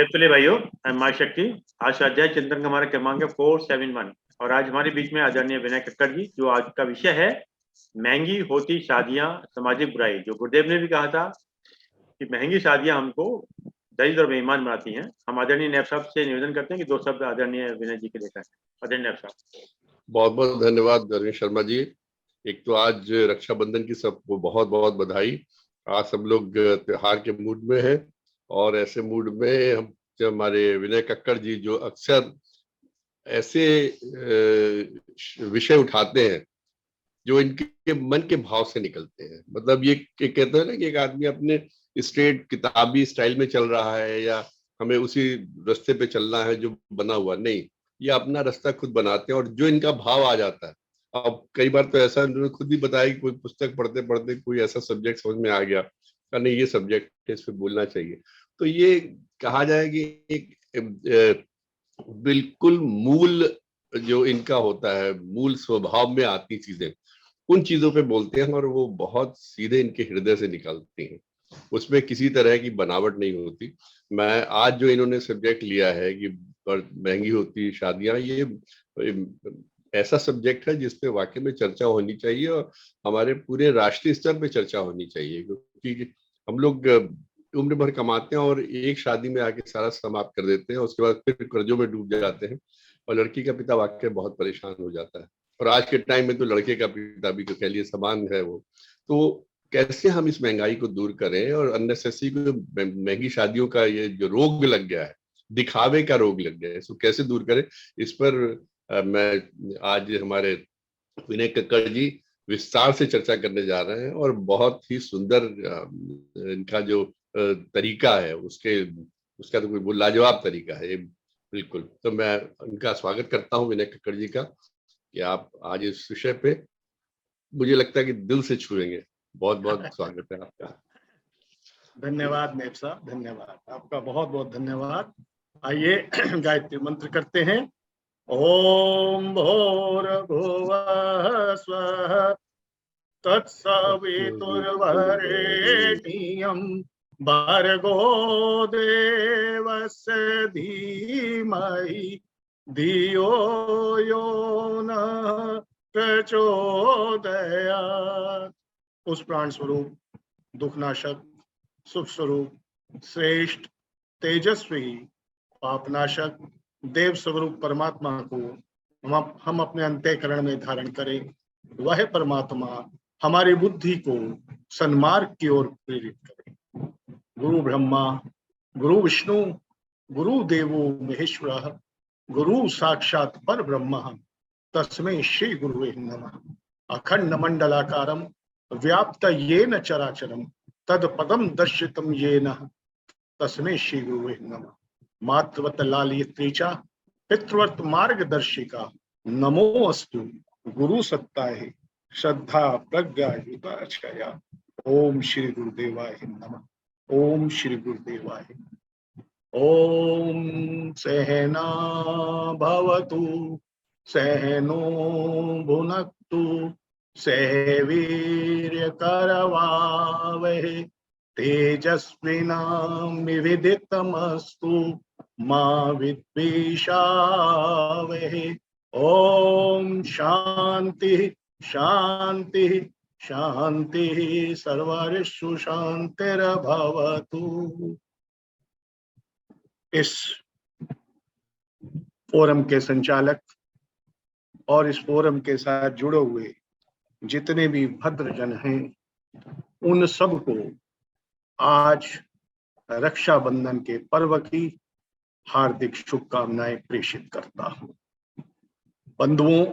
चलिए भाइयों, माँ शक्ति। आज स्वाध्याय चिंतन का हमारा क्रमांक है 471 और आज हमारे बीच में आदरणीय विनय कक्कड़ जी, जो आज का विषय है महंगी होती शादियां सामाजिक बुराई। जो गुरुदेव ने भी कहा था कि महंगी शादियां हमको दरिद्र और बेईमान बनाती हैं। हम आदरणीय नैब साहब से निवेदन करते हैं कि दो शब्द आदरणीय विनय जी के लेकर। आदरणीय नैब साहब। बहुत बहुत धन्यवाद नरेंद्र शर्मा जी। एक तो आज रक्षाबंधन की सबको बहुत बहुत बधाई। आज सब लोग त्योहार के मूड में हैं और ऐसे मूड में हम हमारे विनय कक्कड़ जी जो अक्सर ऐसे विषय उठाते हैं जो इनके मन के भाव से निकलते हैं। मतलब ये कहते हैं ना कि एक आदमी अपने स्ट्रेट किताबी स्टाइल में चल रहा है या हमें उसी रास्ते पे चलना है जो बना हुआ, नहीं, ये अपना रास्ता खुद बनाते हैं और जो इनका भाव आ जाता है। अब कई बार तो ऐसा उन्होंने खुद ही बताया कि कोई पुस्तक पढ़ते पढ़ते कोई ऐसा सब्जेक्ट समझ में आ गया, नहीं ये सब्जेक्ट है, इस पे बोलना चाहिए। तो ये कहा जाए कि एक बिल्कुल मूल जो इनका होता है, मूल स्वभाव में आती चीजें, उन चीजों पे बोलते हैं और वो बहुत सीधे इनके हृदय से निकलती हैं। उसमें किसी तरह की बनावट नहीं होती। मैं आज जो इन्होंने सब्जेक्ट लिया है कि महंगी होती शादियां, ये ऐसा सब्जेक्ट है जिसपे वाकई में चर्चा होनी चाहिए और हमारे पूरे राष्ट्रीय स्तर पे चर्चा होनी चाहिए। क्योंकि हम लोग उम्र भर कमाते हैं और एक शादी में आके सारा समाप्त कर देते हैं, उसके बाद फिर कर्जों में डूब जाते हैं और लड़की का पिता वाकई बहुत परेशान हो जाता है। और आज के टाइम में तो लड़के का पिता भी कह लिए समान है वो। तो कैसे हम इस महंगाई को दूर करें और अननेसेसरी को, महंगी शादियों का ये जो रोग लग गया है, दिखावे का रोग लग गया है, इसको कैसे दूर करें, इस पर मैं आज हमारे विनय कक्कड़ जी विस्तार से चर्चा करने जा रहे हैं और बहुत ही सुंदर इनका जो तरीका है उसका तो कोई लाजवाब तरीका है ये, बिल्कुल। तो मैं उनका स्वागत करता हूँ विनय कक्कड़ जी का कि आप आज इस विषय पे, मुझे लगता है कि दिल से छुएंगे। बहुत बहुत स्वागत है आपका। धन्यवाद नैब साहब, धन्यवाद आपका, बहुत बहुत धन्यवाद। आइए गायत्री मंत्र करते हैं। ओम भूर्भुवः स्वः तत्सवितुर्वरेण्यं भर्गो देवस्य धीमहि धियो यो नः प्रचोदयात्। उस प्राण स्वरूप, दुखनाशक, सुख स्वरूप, श्रेष्ठ, तेजस्वी, पापनाशक, देव स्वरूप परमात्मा को हम अपने अंतःकरण में धारण करें। वह परमात्मा हमारी बुद्धि को सन्मार्ग की ओर प्रेरित करे। गुरु ब्रह्मा गुरु विष्णु गुरु देवो महेश्वरः गुरु साक्षात् पर ब्रह्म तस्मै श्री गुरुवे नमः। अखंड मंडलाकारं व्याप्त येन चराचरं तत्पदं दर्शितं येन तस्मै श्री गुरुवे नमः। मातृवत लालयित्री च पितृवत मार्गदर्शिका नमो अस्तु गुरु सत्ताये श्रद्धा प्रज्ञा युताक्षया। ओम श्री गुरुदेवाय नमः। ओम श्री गुरुदेवाय। ओम सहना भवतु सहनो भुनक्तु सह वीर्यकरवावहै तेजस्विनामिविदितमस्तु मा विद्विषावहै। ओम शांति शांति शांति सर्वरिषु शांतिर्भवतु। इस फोरम के संचालक और इस फोरम के साथ जुड़े हुए जितने भी भद्रजन हैं, उन सबको आज रक्षाबंधन के पर्व की हार्दिक शुभकामनाएं प्रेषित करता हूं। बंधुओं,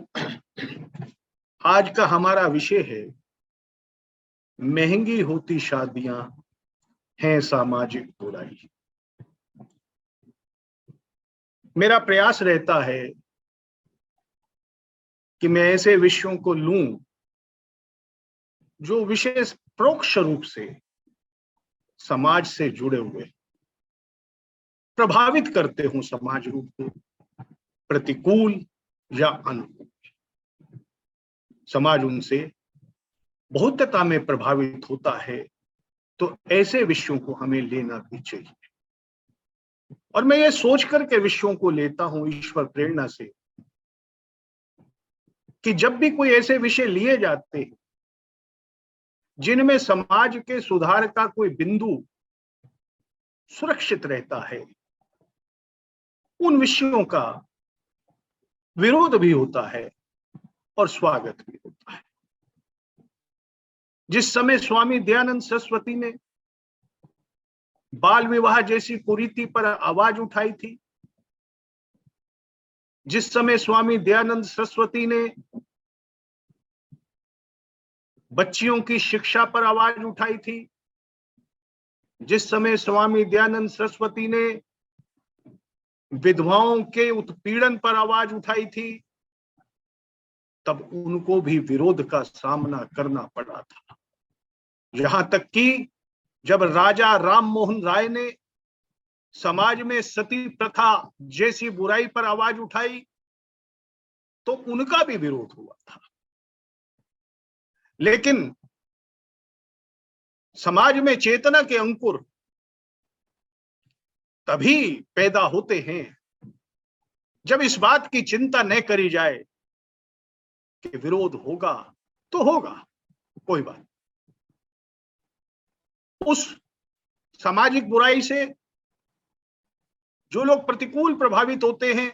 आज का हमारा विषय है महंगी होती शादियां हैं सामाजिक बुराई। मेरा प्रयास रहता है कि मैं ऐसे विषयों को लूं जो विषय परोक्ष रूप से समाज से जुड़े हुए, प्रभावित करते हों समाज रूप को, प्रतिकूल या अनुकूल। समाज उनसे बहुतता में प्रभावित होता है, तो ऐसे विषयों को हमें लेना भी चाहिए। और मैं ये सोच करके विषयों को लेता हूं ईश्वर प्रेरणा से कि जब भी कोई ऐसे विषय लिए जाते हैं जिनमें समाज के सुधार का कोई बिंदु सुरक्षित रहता है, उन विषयों का विरोध भी होता है और स्वागत भी होता है। जिस समय स्वामी दयानंद सरस्वती ने बाल विवाह जैसी कुरीति पर आवाज उठाई थी, जिस समय स्वामी दयानंद सरस्वती ने बच्चियों की शिक्षा पर आवाज उठाई थी, जिस समय स्वामी दयानंद सरस्वती ने विधवाओं के उत्पीड़न पर आवाज उठाई थी, तब उनको भी विरोध का सामना करना पड़ा था। यहां तक कि जब राजा राम मोहन राय ने समाज में सती प्रथा जैसी बुराई पर आवाज उठाई तो उनका भी विरोध हुआ था। लेकिन समाज में चेतना के अंकुर तभी पैदा होते हैं जब इस बात की चिंता न करी जाए कि विरोध होगा तो होगा, कोई बात। उस सामाजिक बुराई से जो लोग प्रतिकूल प्रभावित होते हैं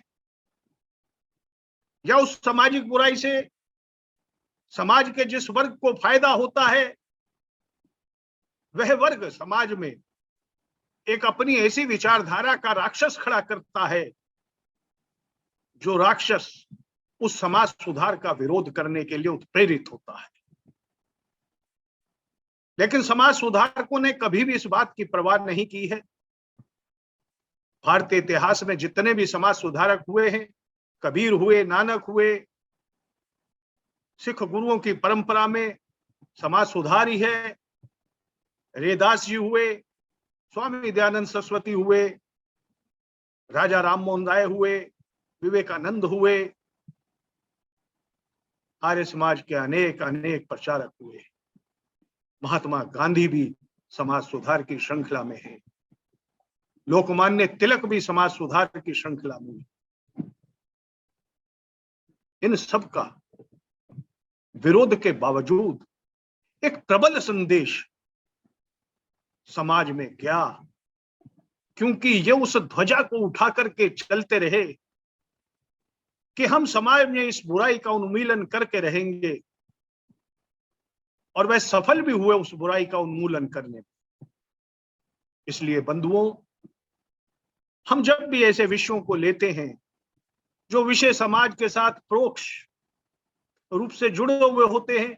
या उस सामाजिक बुराई से समाज के जिस वर्ग को फायदा होता है, वह वर्ग समाज में एक अपनी ऐसी विचारधारा का राक्षस खड़ा करता है जो राक्षस उस समाज सुधार का विरोध करने के लिए उत्प्रेरित होता है। लेकिन समाज सुधारकों ने कभी भी इस बात की परवाह नहीं की है। भारतीय इतिहास में जितने भी समाज सुधारक हुए हैं, कबीर हुए, नानक हुए, सिख गुरुओं की परंपरा में समाज सुधार ही है। रैदास जी हुए, स्वामी दयानंद सरस्वती हुए, राजा राम मोहन राय हुए, विवेकानंद हुए, आर्य समाज के अनेक अनेक प्रचारक हुए। महात्मा गांधी भी समाज सुधार की श्रृंखला में है। लोकमान्य तिलक भी समाज सुधार की श्रृंखला में है। इन सब का विरोध के बावजूद एक प्रबल संदेश समाज में गया, क्योंकि ये उस ध्वजा को उठा करके चलते रहे कि हम समाज में इस बुराई का उन्मूलन करके रहेंगे, और वह सफल भी हुए उस बुराई का उन्मूलन करने में। इसलिए बंधुओं, हम जब भी ऐसे विषयों को लेते हैं जो विषय समाज के साथ परोक्ष रूप से जुड़े हुए होते हैं,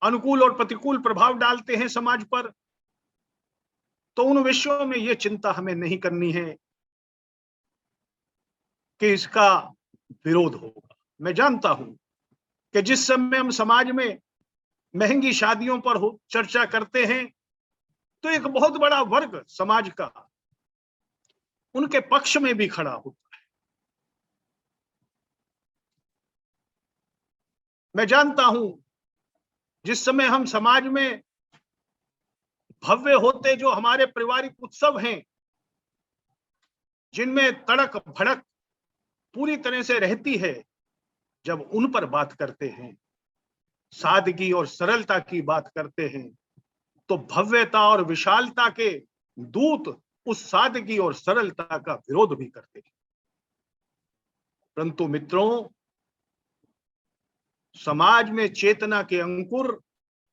अनुकूल और प्रतिकूल प्रभाव डालते हैं समाज पर, तो उन विषयों में यह चिंता हमें नहीं करनी है कि इसका विरोध होगा। मैं जानता हूं कि जिस समय हम समाज में महंगी शादियों पर चर्चा करते हैं तो एक बहुत बड़ा वर्ग समाज का उनके पक्ष में भी खड़ा होता है। मैं जानता हूं जिस समय हम समाज में भव्य होते जो हमारे पारिवारिक उत्सव हैं, जिनमें तड़क भड़क पूरी तरह से रहती है, जब उन पर बात करते हैं, सादगी और सरलता की बात करते हैं, तो भव्यता और विशालता के दूत उस सादगी और सरलता का विरोध भी करते हैं। परंतु मित्रों, समाज में चेतना के अंकुर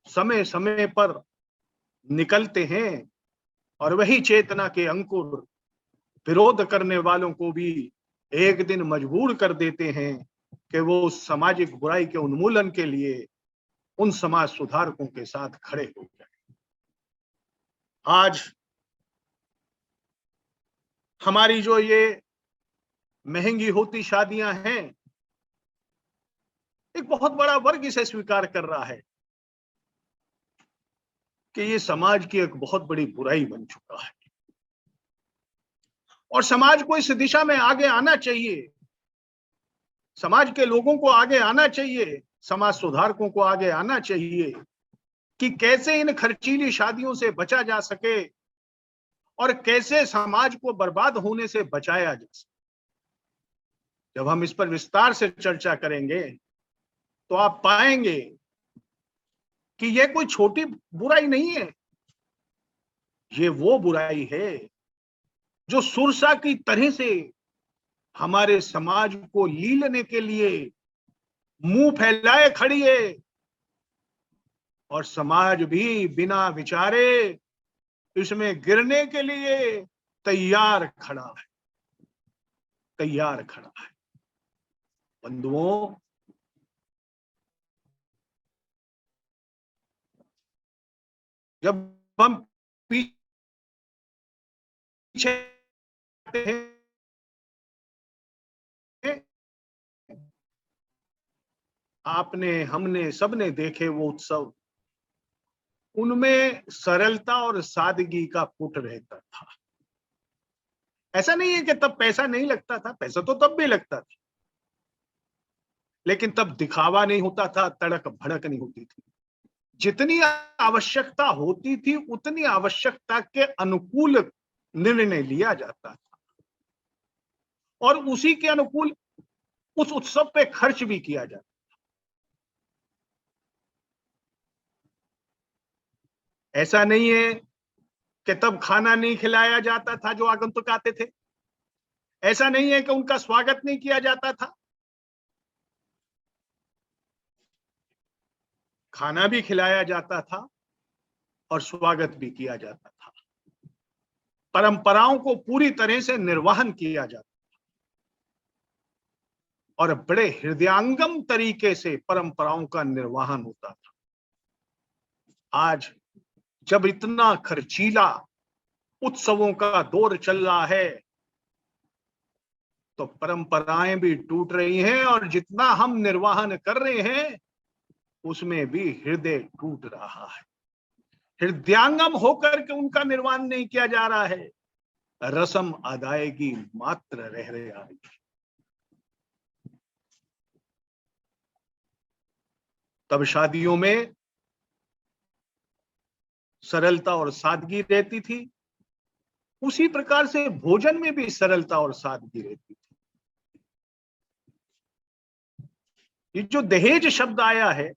समय समय पर निकलते हैं, और वही चेतना के अंकुर विरोध करने वालों को भी एक दिन मजबूर कर देते हैं कि वो उस सामाजिक बुराई के उन्मूलन के लिए उन समाज सुधारकों के साथ खड़े हो जाए। आज हमारी जो ये महंगी होती शादियां हैं, एक बहुत बड़ा वर्ग इसे स्वीकार कर रहा है कि ये समाज की एक बहुत बड़ी बुराई बन चुका है, और समाज को इस दिशा में आगे आना चाहिए। समाज के लोगों को आगे आना चाहिए, समाज सुधारकों को आगे आना चाहिए कि कैसे इन खर्चीली शादियों से बचा जा सके और कैसे समाज को बर्बाद होने से बचाया जा सकता। जब हम इस पर विस्तार से चर्चा करेंगे तो आप पाएंगे कि यह कोई छोटी बुराई नहीं है, ये वो बुराई है जो सुरसा की तरह से हमारे समाज को लीलने के लिए मुंह फैलाए खड़ी है, और समाज भी बिना विचारे इसमें गिरने के लिए तैयार खड़ा है, तैयार खड़ा है। बंधुओं, जब हम पीछे आते हैं, आपने, हमने, सबने देखे वो उत्सव, उनमें सरलता और सादगी का पुट रहता था। ऐसा नहीं है कि तब पैसा नहीं लगता था, पैसा तो तब भी लगता था, लेकिन तब दिखावा नहीं होता था, तड़क भड़क नहीं होती थी। जितनी आवश्यकता होती थी उतनी आवश्यकता के अनुकूल निर्णय लिया जाता था, और उसी के अनुकूल उस उत्सव पे खर्च भी किया जाता। ऐसा नहीं है कि तब खाना नहीं खिलाया जाता था जो आगंतुक आते थे, ऐसा नहीं है कि उनका स्वागत नहीं किया जाता था, खाना भी खिलाया जाता था और स्वागत भी किया जाता था। परंपराओं को पूरी तरह से निर्वहन किया जाता और बड़े हृदयांगम तरीके से परंपराओं का निर्वहन होता था। आज जब इतना खर्चीला उत्सवों का दौर चल रहा है तो परंपराएं भी टूट रही हैं, और जितना हम निर्वहन कर रहे हैं उसमें भी हृदय टूट रहा है। हृदयांगम होकर के उनका निर्वहन नहीं किया जा रहा है, रस्म अदायगी मात्र रह रही है। तब शादियों में सरलता और सादगी रहती थी, उसी प्रकार से भोजन में भी सरलता और सादगी रहती थी। ये जो दहेज शब्द आया है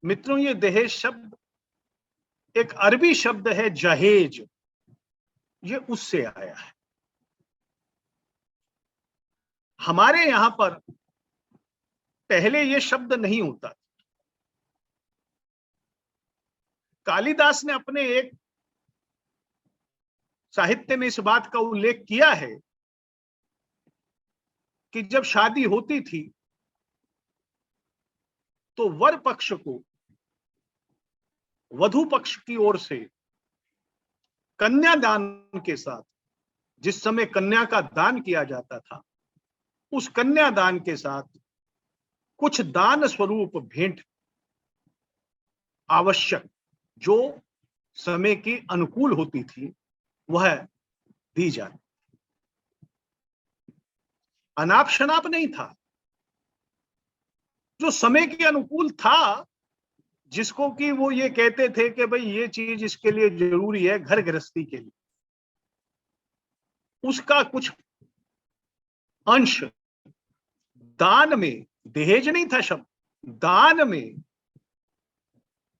मित्रों, ये दहेज शब्द एक अरबी शब्द है जहेज, ये उससे आया है। हमारे यहां पर पहले ये शब्द नहीं होता। कालिदास ने अपने एक साहित्य में इस बात का उल्लेख किया है कि जब शादी होती थी तो वर पक्ष को वधु पक्ष की ओर से कन्यादान के साथ, जिस समय कन्या का दान किया जाता था, उस कन्यादान के साथ कुछ दान स्वरूप भेंट आवश्यक जो समय की अनुकूल होती थी वह दी जाती। अनाप शनाप नहीं था, जो समय के अनुकूल था, जिसको कि वो ये कहते थे कि भाई ये चीज इसके लिए जरूरी है घर गृहस्थी के लिए, उसका कुछ अंश दान में, दहेज नहीं था शब्द, दान में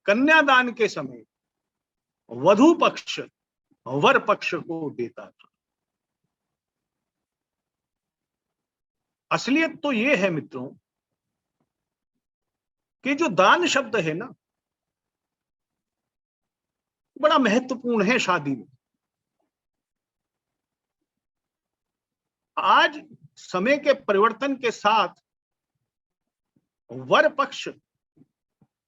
कन्यादान के समय वधु पक्ष वर पक्ष को देता था। असलियत तो ये है मित्रों कि जो दान शब्द है ना, बड़ा महत्वपूर्ण है शादी में। आज समय के परिवर्तन के साथ वर पक्ष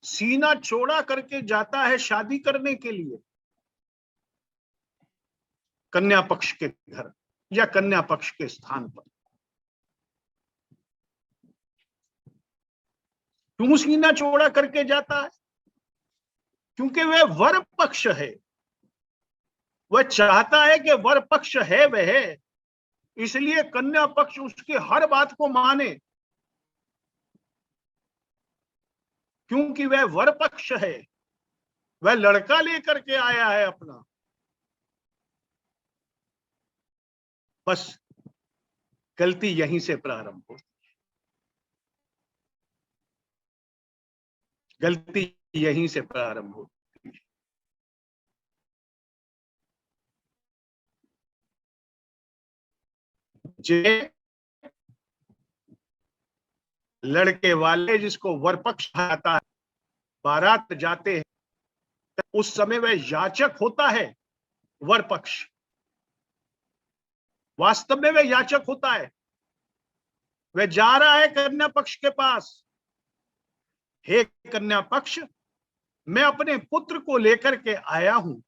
सीना चौड़ा करके जाता है शादी करने के लिए कन्या पक्ष के घर या कन्या पक्ष के स्थान पर। क्यों सीना चौड़ा करके जाता है? क्योंकि वह वर पक्ष है, वह चाहता है कि वर पक्ष है वह, इसलिए कन्या पक्ष उसकी हर बात को माने, क्योंकि वह वर पक्ष है, वह लड़का लेकर के आया है अपना, बस गलती यहीं से प्रारंभ होती है, गलती यहीं से प्रारंभ होती है। जे लड़के वाले जिसको वर पक्ष आता है, बारात जाते हैं, तो उस समय वह याचक होता है। वर पक्ष वास्तव में वह याचक होता है। वह जा रहा है कन्या पक्ष के पास, हे कन्या पक्ष, मैं अपने पुत्र को लेकर के आया हूं।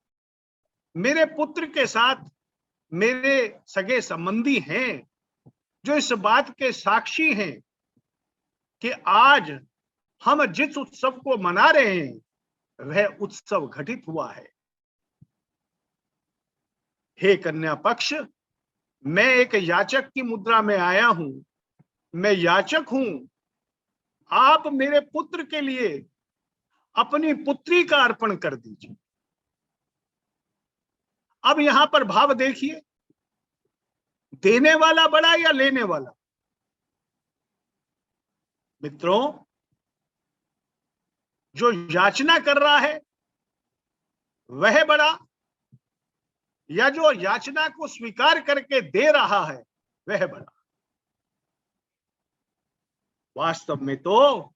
मेरे पुत्र के साथ मेरे सगे संबंधी हैं जो इस बात के साक्षी हैं कि आज हम जिस उत्सव को मना रहे हैं वह उत्सव घटित हुआ है। हे कन्या पक्ष, मैं एक याचक की मुद्रा में आया हूं, मैं याचक हूं। आप मेरे पुत्र के लिए अपनी पुत्री का अर्पण कर दीजिए। अब यहां पर भाव देखिए, देने वाला बड़ा या लेने वाला? मित्रों, जो याचना कर रहा है वह बड़ा, या जो याचना को स्वीकार करके दे रहा है वह बड़ा? वास्तव में तो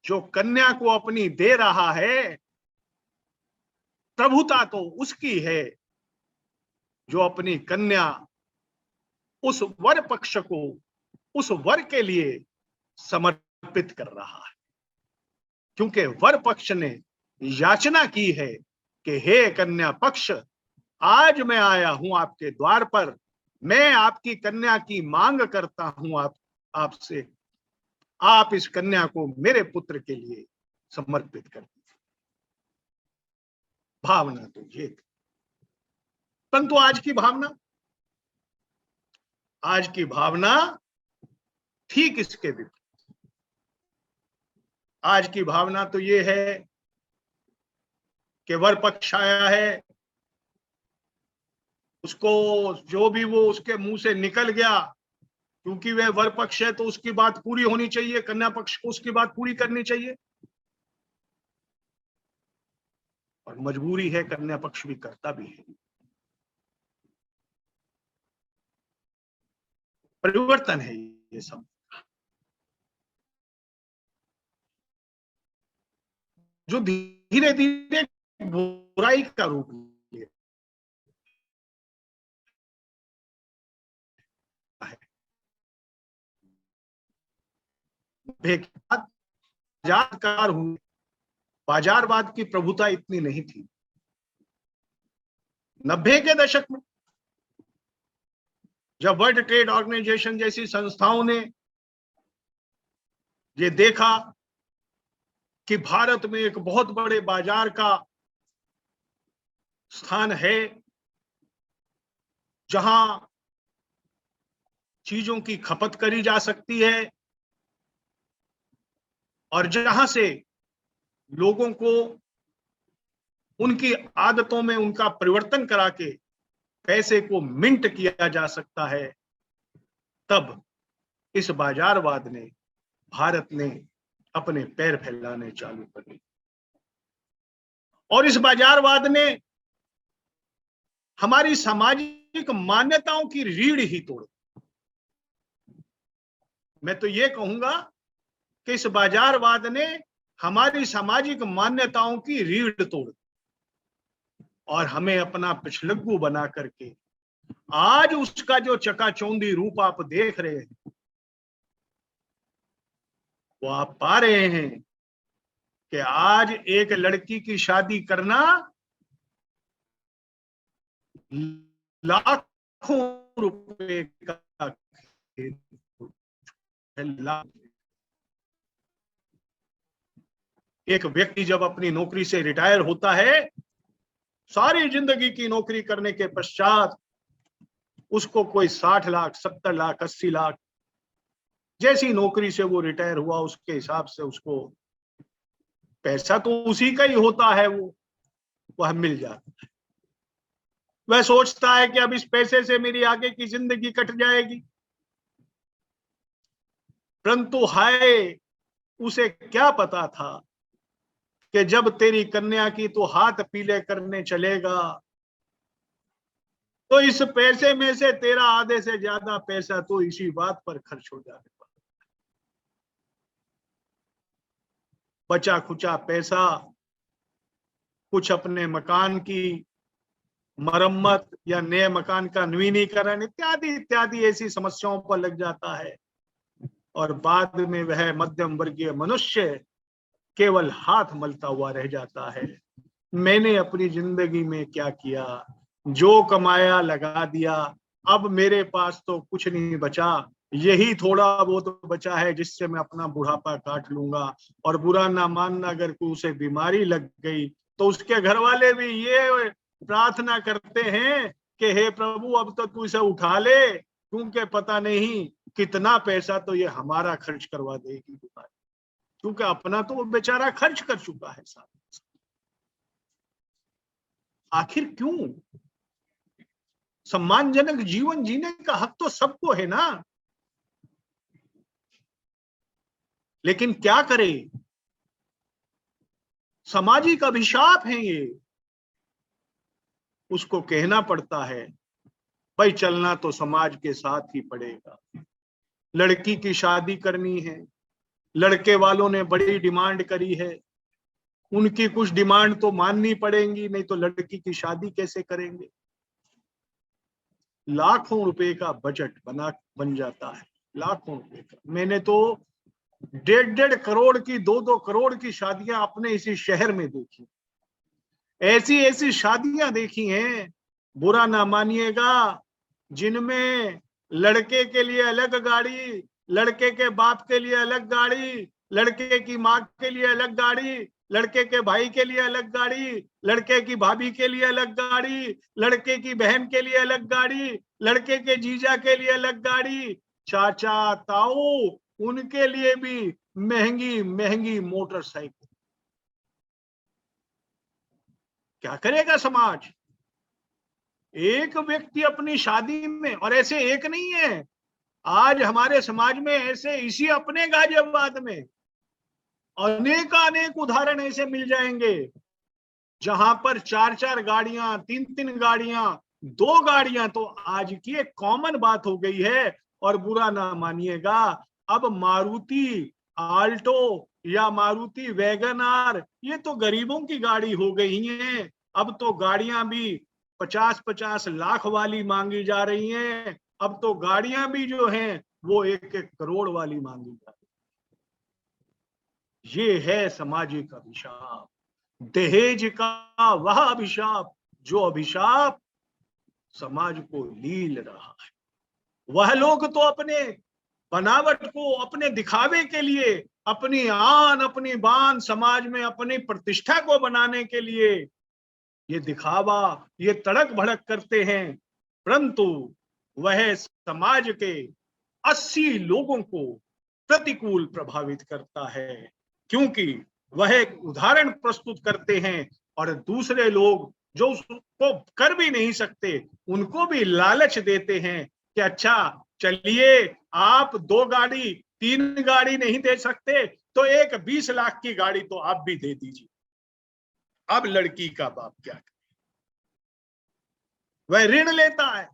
जो कन्या को अपनी दे रहा है, प्रभुता तो उसकी है जो अपनी कन्या उस वर पक्ष को, उस वर के लिए समर्पित कर रहा है। क्योंकि वर पक्ष ने याचना की है कि हे कन्या पक्ष, आज मैं आया हूं आपके द्वार पर, मैं आपकी कन्या की मांग करता हूं आपसे, आप इस कन्या को मेरे पुत्र के लिए समर्पित कर दीजिए। भावना तो ये थी। परंतु आज की भावना ठीक इसके विपरीत। आज की भावना तो ये है कि वर पक्ष आया है, उसको जो भी वो उसके मुंह से निकल गया, क्योंकि वह वर पक्ष है तो उसकी बात पूरी होनी चाहिए, कन्या पक्ष को उसकी बात पूरी करनी चाहिए, और मजबूरी है, कन्या पक्ष भी करता भी है। परिवर्तन है ये सब। जो धीरे धीरे बुराई का रूप ले है। बाजारकार हुए, बाजारवाद की प्रभुता इतनी नहीं थी। 90 के दशक में जब वर्ल्ड ट्रेड ऑर्गेनाइजेशन जैसी संस्थाओं ने ये देखा कि भारत में एक बहुत बड़े बाजार का स्थान है जहां चीजों की खपत करी जा सकती है और जहां से लोगों को उनकी आदतों में उनका परिवर्तन करा के पैसे को मिंट किया जा सकता है, तब इस बाजारवाद ने, भारत ने अपने पैर फैलाने चालू कर दिए। और इस बाजारवाद ने हमारी सामाजिक मान्यताओं की रीढ़ ही तोड़। मैं तो ये कहूंगा कि इस बाजारवाद ने हमारी सामाजिक मान्यताओं की रीढ़ तोड़ और हमें अपना पिछलग्गू बना करके आज उसका जो चकाचौंधी रूप आप देख रहे हैं, वो आप पा रहे हैं कि आज एक लड़की की शादी करना लाखों रुपए का एक व्यक्ति जब अपनी नौकरी से रिटायर होता है, सारी जिंदगी की नौकरी करने के पश्चात उसको कोई 60 लाख, 70 लाख, 80 लाख, जैसी नौकरी से वो रिटायर हुआ उसके हिसाब से उसको पैसा तो उसी का ही होता है, वो वह मिल जाता है। वह सोचता है कि अब इस पैसे से मेरी आगे की जिंदगी कट जाएगी, परंतु हाय उसे क्या पता था कि जब तेरी कन्या की तो हाथ पीले करने चलेगा तो इस पैसे में से तेरा आधे से ज्यादा पैसा तो इसी बात पर खर्च हो जाने वाला। बचा खुचा पैसा कुछ अपने मकान की मरम्मत या नए मकान का नवीनीकरण इत्यादि इत्यादि ऐसी समस्याओं पर लग जाता है, और बाद में वह मध्यम वर्गीय मनुष्य केवल हाथ मलता हुआ रह जाता है। मैंने अपनी जिंदगी में क्या किया, जो कमाया लगा दिया, अब मेरे पास तो कुछ नहीं बचा, यही थोड़ा बहुत बचा है जिससे मैं अपना बुढ़ापा काट लूंगा। और बुरा ना मानना, अगर कोई उसे बीमारी लग गई तो उसके घर वाले भी ये प्रार्थना करते हैं कि हे प्रभु अब तो तू इसे उठा ले, क्योंकि पता नहीं कितना पैसा तो ये हमारा खर्च करवा देगी बीमारी, क्योंकि अपना तो वो बेचारा खर्च कर चुका है साथ। आखिर क्यों? सम्मानजनक जीवन जीने का हक तो सबको है ना, लेकिन क्या करें, सामाजिक अभिशाप है ये। उसको कहना पड़ता है भाई चलना तो समाज के साथ ही पड़ेगा। लड़की की शादी करनी है, लड़के वालों ने बड़ी डिमांड करी है, उनकी कुछ डिमांड तो माननी पड़ेंगी, नहीं तो लड़की की शादी कैसे करेंगे। लाखों रुपए का बजट बन जाता है, लाखों रुपए का। मैंने तो 1.5 करोड़ की 2-2 करोड़ की शादियां अपने इसी शहर में देखी, ऐसी ऐसी शादियां देखी हैं, बुरा ना मानिएगा, जिनमें लड़के के लिए अलग गाड़ी, लड़के के बाप के लिए अलग गाड़ी, लड़के की माँ के लिए अलग गाड़ी, लड़के के भाई के लिए अलग गाड़ी, लड़के की भाभी के लिए अलग गाड़ी, लड़के की बहन के लिए अलग गाड़ी, लड़के के जीजा के लिए अलग गाड़ी, चाचा ताऊ उनके लिए भी महंगी महंगी मोटरसाइकिल। क्या करेगा समाज? एक व्यक्ति अपनी शादी में, और ऐसे एक नहीं है, आज हमारे समाज में ऐसे इसी अपने गाजियाबाद में अनेक उदाहरण ऐसे मिल जाएंगे जहां पर 4-4 गाड़ियां, 3-3 गाड़ियां, 2 गाड़ियां तो आज की एक कॉमन बात हो गई है। और बुरा ना मानिएगा, अब मारुति आल्टो या मारुति वैगन आर ये तो गरीबों की गाड़ी हो गई है। अब तो गाड़ियां भी 50-50 लाख वाली मांगी जा रही हैं। अब तो गाड़ियां भी जो हैं वो 1-1 करोड़ वाली मांगी जा रही है। ये है सामाजिक अभिशाप, दहेज का वह अभिशाप जो अभिशाप समाज को लील रहा है। वह लोग तो अपने बनावट को, अपने दिखावे के लिए, अपनी आन अपनी बान समाज में अपनी प्रतिष्ठा को बनाने के लिए ये दिखावा, ये तड़क भड़क करते हैं, परंतु वह समाज के 80 लोगों को प्रतिकूल प्रभावित करता है, क्योंकि वह एक उदाहरण प्रस्तुत करते हैं और दूसरे लोग जो उसको कर भी नहीं सकते उनको भी लालच देते हैं कि अच्छा चलिए आप 2 गाड़ी 3 गाड़ी नहीं दे सकते तो एक 20 लाख की गाड़ी तो आप भी दे दीजिए। अब लड़की का बाप क्या करे? वह ऋण लेता है।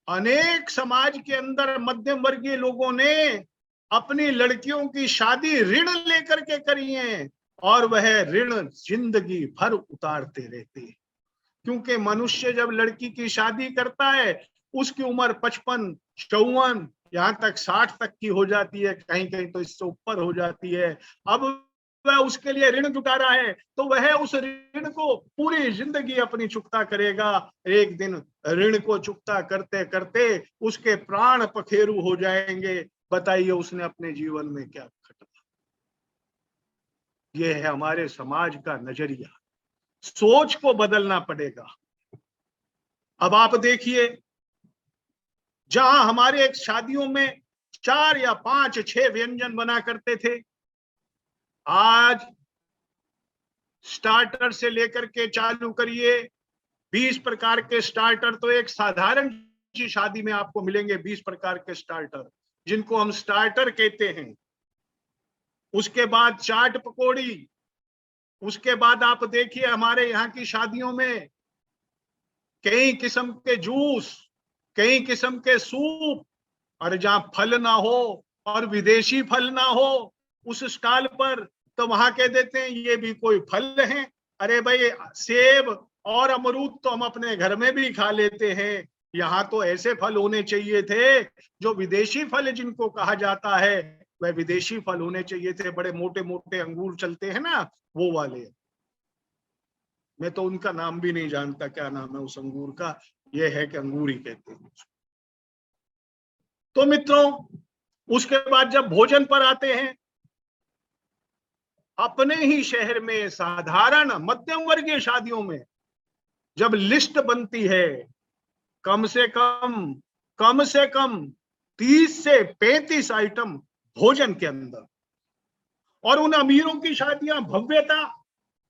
अनेक समाज के अंदर मध्यम वर्गीय लोगों ने अपनी लड़कियों की शादी ऋण लेकर के करी है, और वह ऋण जिंदगी भर उतारते रहते हैं, क्योंकि मनुष्य जब लड़की की शादी करता है उसकी उम्र 55, 54, यहाँ तक 60 तक की हो जाती है, कहीं कहीं तो इससे ऊपर हो जाती है। अब वह उसके लिए ऋण जुटा रहा है तो वह उस ऋण को पूरी जिंदगी अपनी चुकता करेगा। एक दिन ऋण को चुकता करते करते उसके प्राण पखेरु हो जाएंगे। बताइए उसने अपने जीवन में क्या घटा। यह है हमारे समाज का नजरिया, सोच को बदलना पड़ेगा। अब आप देखिए, जहां हमारे एक शादियों में 4 या 5, 6 व्यंजन बना करते थे, आज स्टार्टर से लेकर के चालू करिए, 20 प्रकार के स्टार्टर तो एक साधारण सी शादी में आपको मिलेंगे, 20 प्रकार के स्टार्टर, जिनको हम स्टार्टर कहते हैं। उसके बाद चाट पकौड़ी, उसके बाद आप देखिए हमारे यहाँ की शादियों में कई किस्म के जूस, कई किस्म के सूप, और जहां फल ना हो और विदेशी फल ना हो उस स्टॉल पर, तो वहां कह देते हैं ये भी कोई फल है। अरे भाई, सेब और अमरूद तो हम अपने घर में भी खा लेते हैं, यहाँ तो ऐसे फल होने चाहिए थे जो विदेशी फल जिनको कहा जाता है, वह विदेशी फल होने चाहिए थे। बड़े मोटे मोटे अंगूर चलते हैं ना, वो वाले। मैं तो उनका नाम भी नहीं जानता, क्या नाम है उस अंगूर का, यह है कि अंगूर ही कहते हैं। तो मित्रों, उसके बाद जब भोजन पर आते हैं, अपने ही शहर में साधारण मध्यम वर्गीय शादियों में जब लिस्ट बनती है, कम से कम 30 से 35 आइटम भोजन के अंदर, और उन अमीरों की शादियां भव्यता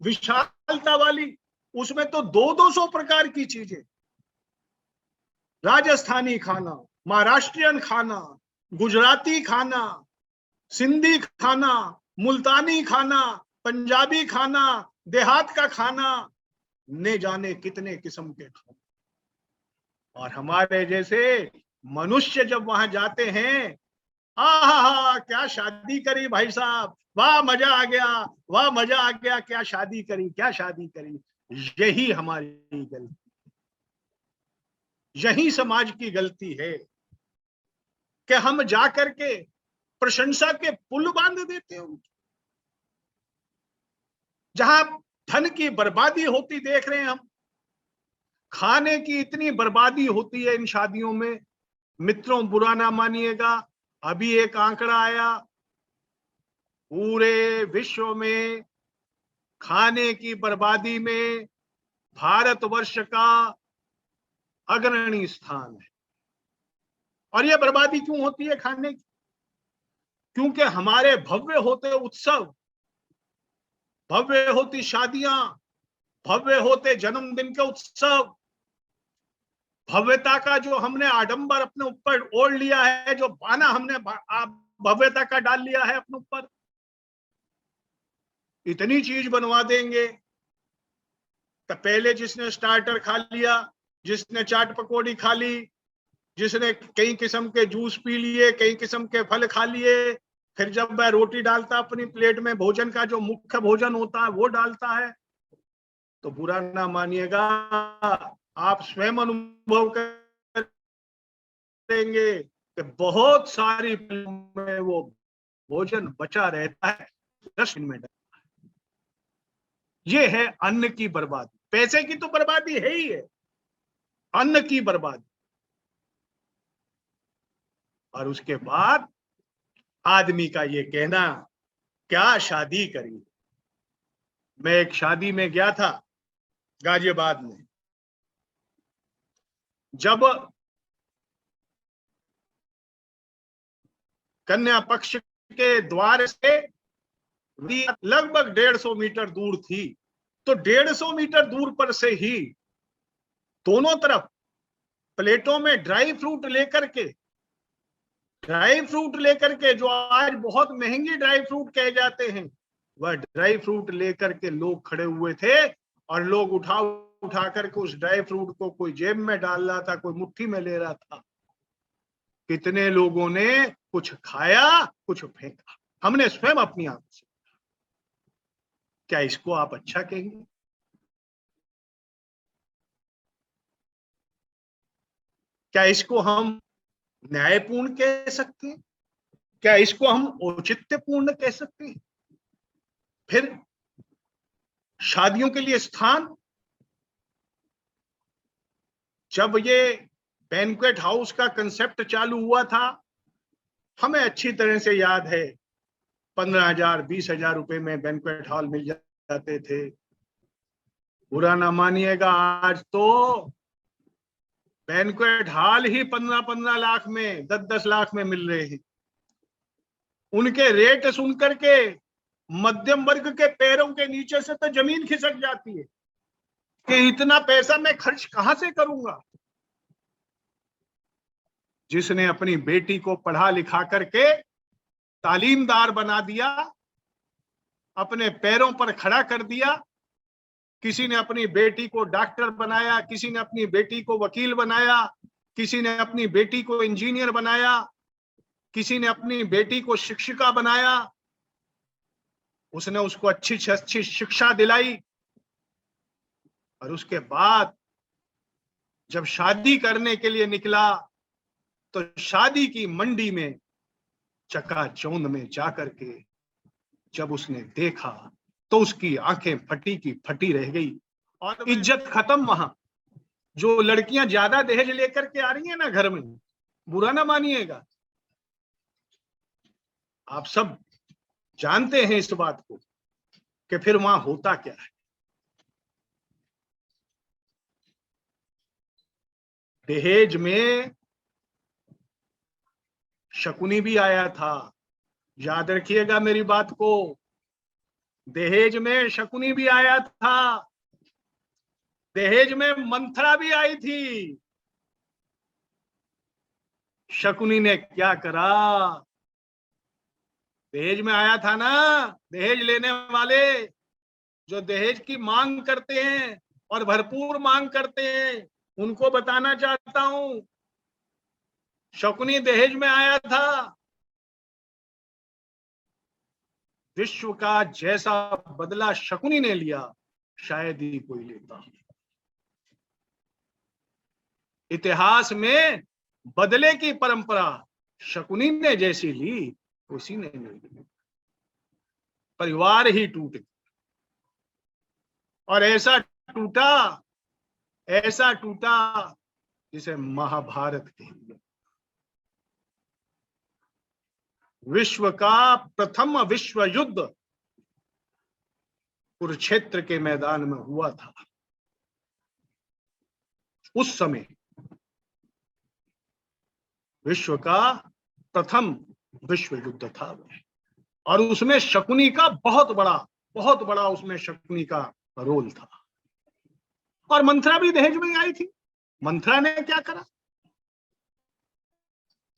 विशालता वाली, उसमें तो 200-200 प्रकार की चीजें, राजस्थानी खाना, महाराष्ट्रियन खाना, गुजराती खाना, सिंधी खाना, मुल्तानी खाना, पंजाबी खाना, देहात का खाना, ने जाने कितने किस्म के खाने। और हमारे जैसे मनुष्य जब वहां जाते हैं, आहा क्या शादी करी भाई साहब, वाह मजा आ गया, वाह मजा आ गया, क्या शादी करी, क्या शादी करी। यही हमारी गलती, यही समाज की गलती है कि हम जाकर के प्रशंसा के पुल बांध देते हैं। जहां धन की बर्बादी होती देख रहे हैं हम, खाने की इतनी बर्बादी होती है इन शादियों में। मित्रों, बुरा ना मानिएगा, अभी एक आंकड़ा आया, पूरे विश्व में खाने की बर्बादी में भारतवर्ष का अग्रणी स्थान है। और यह बर्बादी क्यों होती है खाने की? क्योंकि हमारे भव्य होते उत्सव, भव्य होती शादियां, भव्य होते जन्मदिन के उत्सव, भव्यता का जो हमने आडंबर अपने ऊपर ओढ़ लिया है, जो बाना हमने भव्यता का डाल लिया है अपने ऊपर, इतनी चीज बनवा देंगे। तो पहले जिसने स्टार्टर खा लिया, जिसने चाट पकौड़ी खा ली, जिसने कई किस्म के जूस पी लिए, कई किस्म के फल खा लिए, फिर जब वह रोटी डालता अपनी प्लेट में, भोजन का जो मुख्य भोजन होता है वो डालता है, तो बुरा ना मानिएगा, आप स्वयं अनुभव करेंगे कि बहुत सारी फिल्मों में वो भोजन बचा रहता है, 10 मिनट में। ये है अन्न की बर्बादी। पैसे की तो बर्बादी है ही है, अन्न की बर्बादी। और उसके बाद आदमी का ये कहना, क्या शादी करी। मैं एक शादी में गया था गाजियाबाद में, जब कन्या पक्ष के द्वार से लगभग 150 मीटर दूर थी, तो 150 मीटर दूर पर से ही दोनों तरफ प्लेटों में ड्राई फ्रूट लेकर के जो आज बहुत महंगी ड्राई फ्रूट कहे जाते हैं, वह ड्राई फ्रूट लेकर के लोग खड़े हुए थे, और लोग उठा करके उस ड्राई फ्रूट को कोई जेब में डाल रहा था, कोई मुट्ठी में ले रहा था। कितने लोगों ने कुछ खाया, कुछ फेंका। हमने स्वयं अपनी आंखों से। क्या इसको आप अच्छा कहेंगे? क्या इसको हम न्यायपूर्ण कह सकते हैं? क्या इसको हम औचित्यपूर्ण कह सकते हैं? फिर शादियों के लिए स्थान, जब ये बैंक्वेट हाउस का कंसेप्ट चालू हुआ था, हमें अच्छी तरह से याद है, 15,000 20,000 रुपए में बैंक्वेट हॉल मिल जाते थे। बुरा ना मानिएगा, आज तो बैंक्वेट हॉल ही 15-15 लाख में, 10-10 लाख में मिल रहे हैं। उनके रेट सुन करके मध्यम वर्ग के पैरों के नीचे से तो जमीन खिसक जाती है। कि इतना पैसा मैं खर्च कहां से करूंगा। जिसने अपनी बेटी को पढ़ा लिखा करके तालीमदार बना दिया, अपने पैरों पर खड़ा कर दिया, किसी ने अपनी बेटी को डॉक्टर बनाया, किसी ने अपनी बेटी को वकील बनाया, किसी ने अपनी बेटी को इंजीनियर बनाया, किसी ने अपनी बेटी को शिक्षिका बनाया, उसने उसको अच्छी से अच्छी शिक्षा दिलाई, और उसके बाद जब शादी करने के लिए निकला तो शादी की मंडी में चकाचौंध में जाकर के जब उसने देखा तो उसकी आंखें फटी की फटी रह गई और इज्जत खत्म। वहां जो लड़कियां ज्यादा दहेज लेकर के आ रही हैं ना घर में, बुरा ना मानिएगा, आप सब जानते हैं इस बात को कि फिर वहां होता क्या है। दहेज में शकुनी भी आया था, याद रखिएगा मेरी बात को। दहेज में शकुनी भी आया था, दहेज में मंथरा भी आई थी। शकुनी ने क्या करा, दहेज में आया था ना, दहेज लेने वाले जो दहेज की मांग करते हैं और भरपूर मांग करते हैं, उनको बताना चाहता हूं, शकुनी दहेज में आया था। विश्व का जैसा बदला शकुनी ने लिया, शायद ही कोई लेता। इतिहास में बदले की परंपरा शकुनी ने जैसी ली, उसी ने नहीं ली। परिवार ही टूट गया, और ऐसा टूटा जिसे महाभारत कहेंगे। विश्व का प्रथम विश्व युद्ध कुरुक्षेत्र के मैदान में हुआ था। उस समय विश्व का प्रथम विश्व युद्ध था, और उसमें शकुनी का बहुत बड़ा उसमें शकुनी का रोल था। और मंथरा भी दहेज में आई थी। मंथरा ने क्या करा,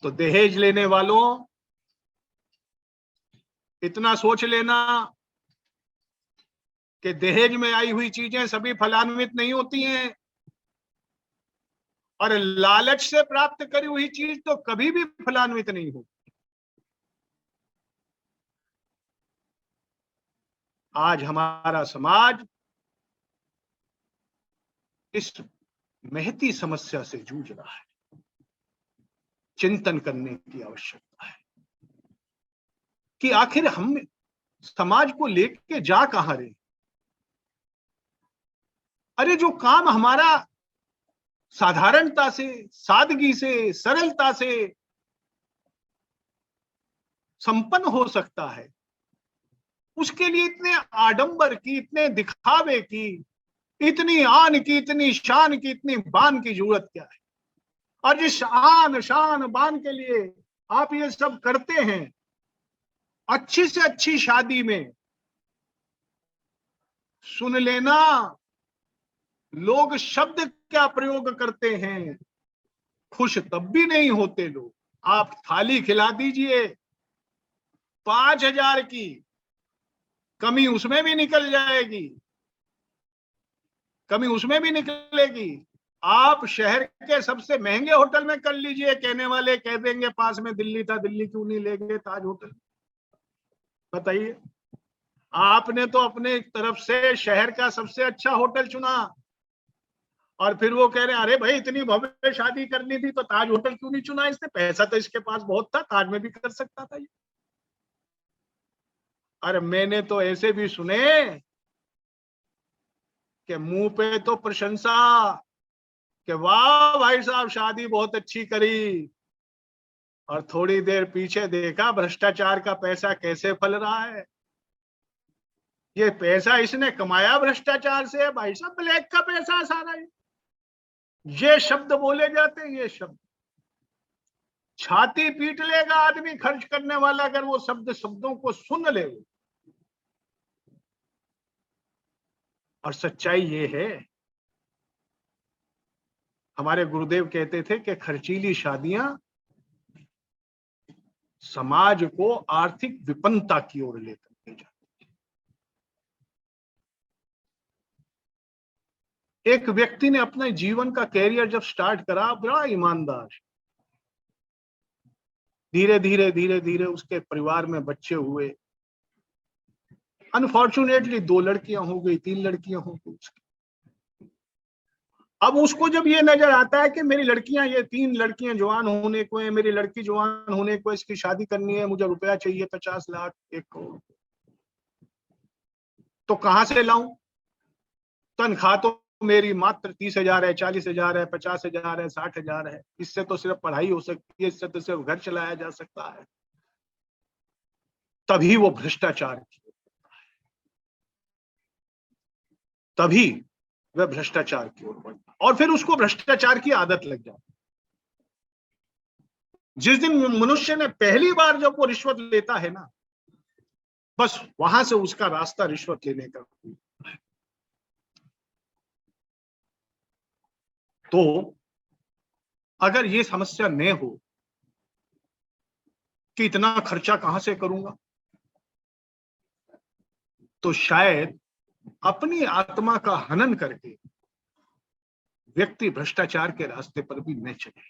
तो दहेज लेने वालों इतना सोच लेना कि दहेज में आई हुई चीजें सभी फलान्वित नहीं होती हैं, और लालच से प्राप्त करी हुई चीज तो कभी भी फलान्वित नहीं होती। आज हमारा समाज इस महती समस्या से जूझ रहा है। चिंतन करने की आवश्यकता है कि आखिर हम समाज को लेके जा कहां रहे। अरे जो काम हमारा साधारणता से, सादगी से, सरलता से संपन्न हो सकता है, उसके लिए इतने आडंबर की, इतने दिखावे की, इतनी आन की, इतनी शान की, इतनी बान की जरूरत क्या है। और जिस आन शान बान के लिए आप ये सब करते हैं, अच्छी से अच्छी शादी में सुन लेना, लोग शब्द क्या प्रयोग करते हैं, खुश तब भी नहीं होते लोग। आप थाली खिला दीजिए 5,000 की, कमी उसमें भी निकल जाएगी, कमी उसमें भी निकलेगी। आप शहर के सबसे महंगे होटल में कर लीजिए, कहने वाले कह देंगे पास में दिल्ली था, दिल्ली क्यों नहीं ले गए ताज होटल। बताइए, आपने तो अपने तरफ से शहर का सबसे अच्छा होटल चुना, और फिर वो कह रहे हैं अरे भाई इतनी भव्य शादी करनी थी तो ताज होटल क्यों नहीं चुना इसने, पैसा तो इसके पास बहुत था, ताज में भी कर सकता था ये। अरे मैंने तो ऐसे भी सुने कि मुंह पे तो प्रशंसा कि वाह भाई साहब शादी बहुत अच्छी करी, और थोड़ी देर पीछे देखा भ्रष्टाचार का पैसा कैसे फल रहा है। ये पैसा इसने कमाया भ्रष्टाचार से है भाई साहब, ब्लैक का पैसा सारा। ये शब्द बोले जाते हैं, ये शब्द छाती पीट लेगा आदमी खर्च करने वाला अगर वो शब्दों को सुन ले। और सच्चाई ये है हमारे गुरुदेव कहते थे कि खर्चीली शादियां समाज को आर्थिक विपन्नता की ओर लेकर के जाती। एक व्यक्ति ने अपने जीवन का कैरियर जब स्टार्ट करा, बड़ा ईमानदार, धीरे धीरे धीरे धीरे उसके परिवार में बच्चे हुए। अनफॉर्चुनेटली 2 लड़कियां हो गई, 3 लड़कियां हो गई उसकी। अब उसको जब ये नजर आता है कि मेरी लड़कियां, ये 3 लड़कियां जवान होने को है, मेरी लड़की जवान होने को, इसकी शादी करनी है, मुझे रुपया चाहिए 50 लाख 1 करोड़, तो कहां से लाऊं? तनख्वाह तो मेरी मात्र 30,000 है, 40,000 है, 50,000 है, 60,000 है। इससे तो सिर्फ पढ़ाई हो सकती है, इससे तो सिर्फ घर चलाया जा सकता है। तभी वो भ्रष्टाचार की, तभी वह भ्रष्टाचार की ओर बढ़ता, और फिर उसको भ्रष्टाचार की आदत लग जाती। जिस दिन मनुष्य ने पहली बार जब वो रिश्वत लेता है ना, बस वहां से उसका रास्ता रिश्वत लेने का। तो अगर ये समस्या न हो कि इतना खर्चा कहां से करूंगा, तो शायद अपनी आत्मा का हनन करके व्यक्ति भ्रष्टाचार के रास्ते पर भी न चले।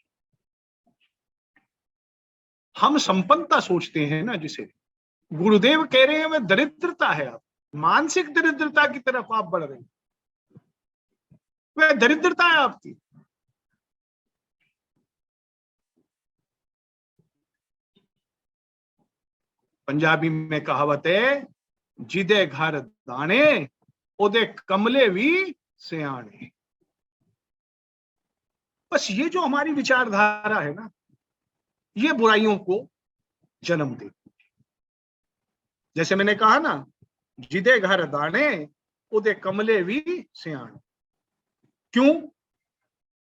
हम संपन्नता सोचते हैं ना, जिसे गुरुदेव कह रहे हैं वह दरिद्रता है। आप मानसिक दरिद्रता की तरफ आप बढ़ रहे हैं, वह दरिद्रता है आपकी। पंजाबी में कहावत है, जिदे घर दाने ओदे कमले भी सियाने। बस ये जो हमारी विचारधारा है ना, ये बुराइयों को जन्म देती है। जैसे मैंने कहा ना, जिदे घर दाने ओदे कमले भी सियाने। क्यों?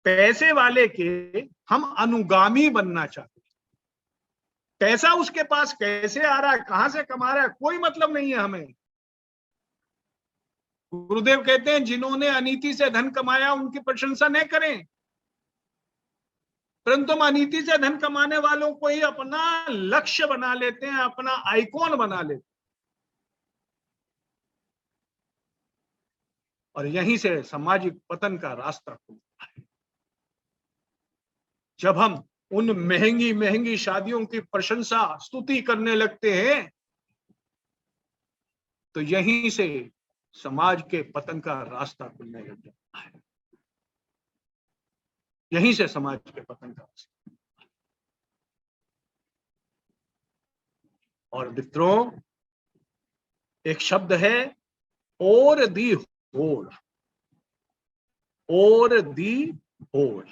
पैसे वाले के हम अनुगामी बनना चाहते हैं। पैसा उसके पास कैसे आ रहा है, कहां से कमा रहा है, कोई मतलब नहीं है हमें। गुरुदेव कहते हैं, जिन्होंने अनीति से धन कमाया उनकी प्रशंसा न करें, परंतु हम अनीति से धन कमाने वालों को ही अपना लक्ष्य बना लेते हैं, अपना आइकॉन बना लेते हैं, और यहीं से सामाजिक पतन का रास्ता खुलता है। जब हम उन महंगी महंगी शादियों की प्रशंसा स्तुति करने लगते हैं, तो यहीं से समाज के पतन का रास्ता खुलने लग जाता है। यहीं से समाज के पतन का रास्ता। और मित्रों, एक शब्द है और दी होड़, और दी होड़।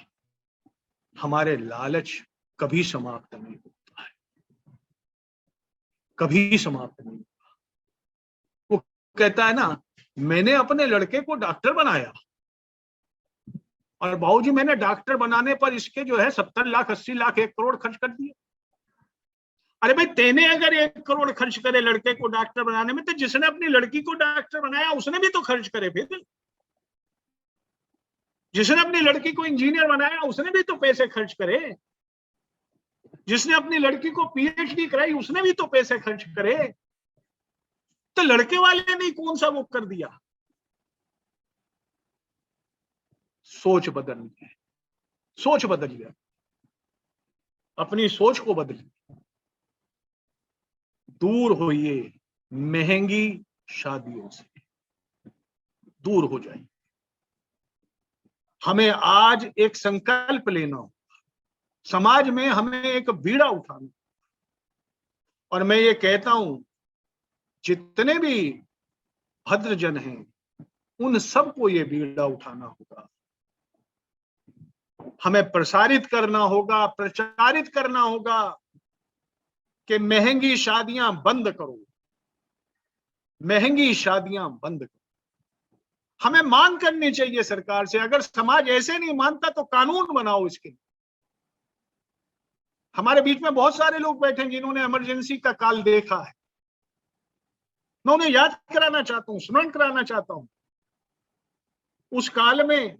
हमारे लालच कभी समाप्त नहीं होता है, कभी समाप्त नहीं होता। वो कहता है ना, मैंने अपने लड़के को डॉक्टर बनाया, और बाबूजी मैंने डॉक्टर बनाने पर इसके जो है 70 लाख 80 लाख 1 करोड़ खर्च कर दिए। अरे भाई, तेने अगर 1 करोड़ खर्च करे लड़के को डॉक्टर बनाने में, तो जिसने अपनी लड़की को डॉक्टर बनाया उसने भी तो खर्च करे। फिर जिसने अपनी लड़की को इंजीनियर बनाया उसने भी तो पैसे खर्च करे। जिसने अपनी लड़की को पीएचडी कराई उसने भी तो पैसे खर्च करे। तो लड़के वाले ने कौन सा वो कर दिया? सोच बदलनी है, सोच बदलिए, अपनी सोच को बदलिए, दूर होइए महंगी शादियों से, दूर हो जाइए। हमें आज एक संकल्प लेना हो, समाज में हमें एक बीड़ा उठाना। और मैं ये कहता हूं, जितने भी भद्रजन हैं उन सबको ये बीड़ा उठाना होगा। हमें प्रसारित करना होगा, प्रचारित करना होगा कि महंगी शादियां बंद करो, महंगी शादियां बंद करो। हमें मांग करनी चाहिए सरकार से। अगर समाज ऐसे नहीं मानता तो कानून बनाओ इसके। हमारे बीच में बहुत सारे लोग बैठे हैं जिन्होंने इमरजेंसी का काल देखा है। मैं उन्हें याद कराना चाहता हूं, स्मरण कराना चाहता हूं। उस काल में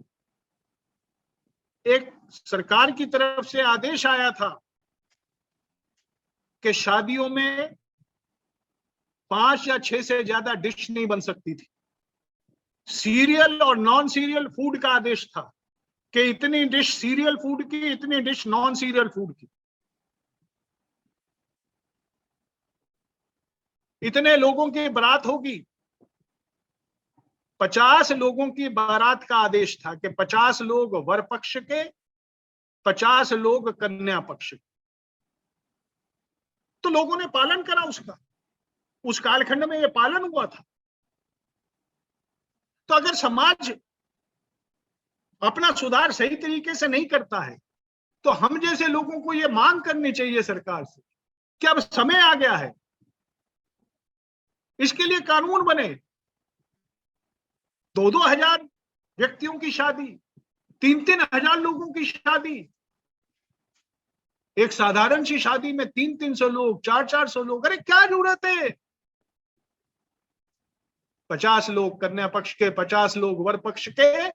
एक सरकार की तरफ से आदेश आया था कि शादियों में 5 या 6 से ज्यादा डिश नहीं बन सकती थी। सीरियल और नॉन सीरियल फूड का आदेश था कि इतनी डिश सीरियल फूड की, इतनी डिश नॉन सीरियल फूड की। इतने लोगों की बारात होगी, 50 लोगों की बारात का आदेश था कि 50 लोग वर पक्ष के, 50 लोग कन्या पक्ष के। तो लोगों ने पालन करा उसका, उस कालखंड में यह पालन हुआ था। तो अगर समाज अपना सुधार सही तरीके से नहीं करता है तो हम जैसे लोगों को यह मांग करनी चाहिए सरकार से कि अब समय आ गया है, इसके लिए कानून बने। 2-2 हजार व्यक्तियों की शादी, 3-3 हजार लोगों की शादी, एक साधारण सी शादी में 300-300 लोग, 400-400 लोग, अरे क्या जरूरत है? 50 लोग कन्या पक्ष के, 50 लोग वर पक्ष के,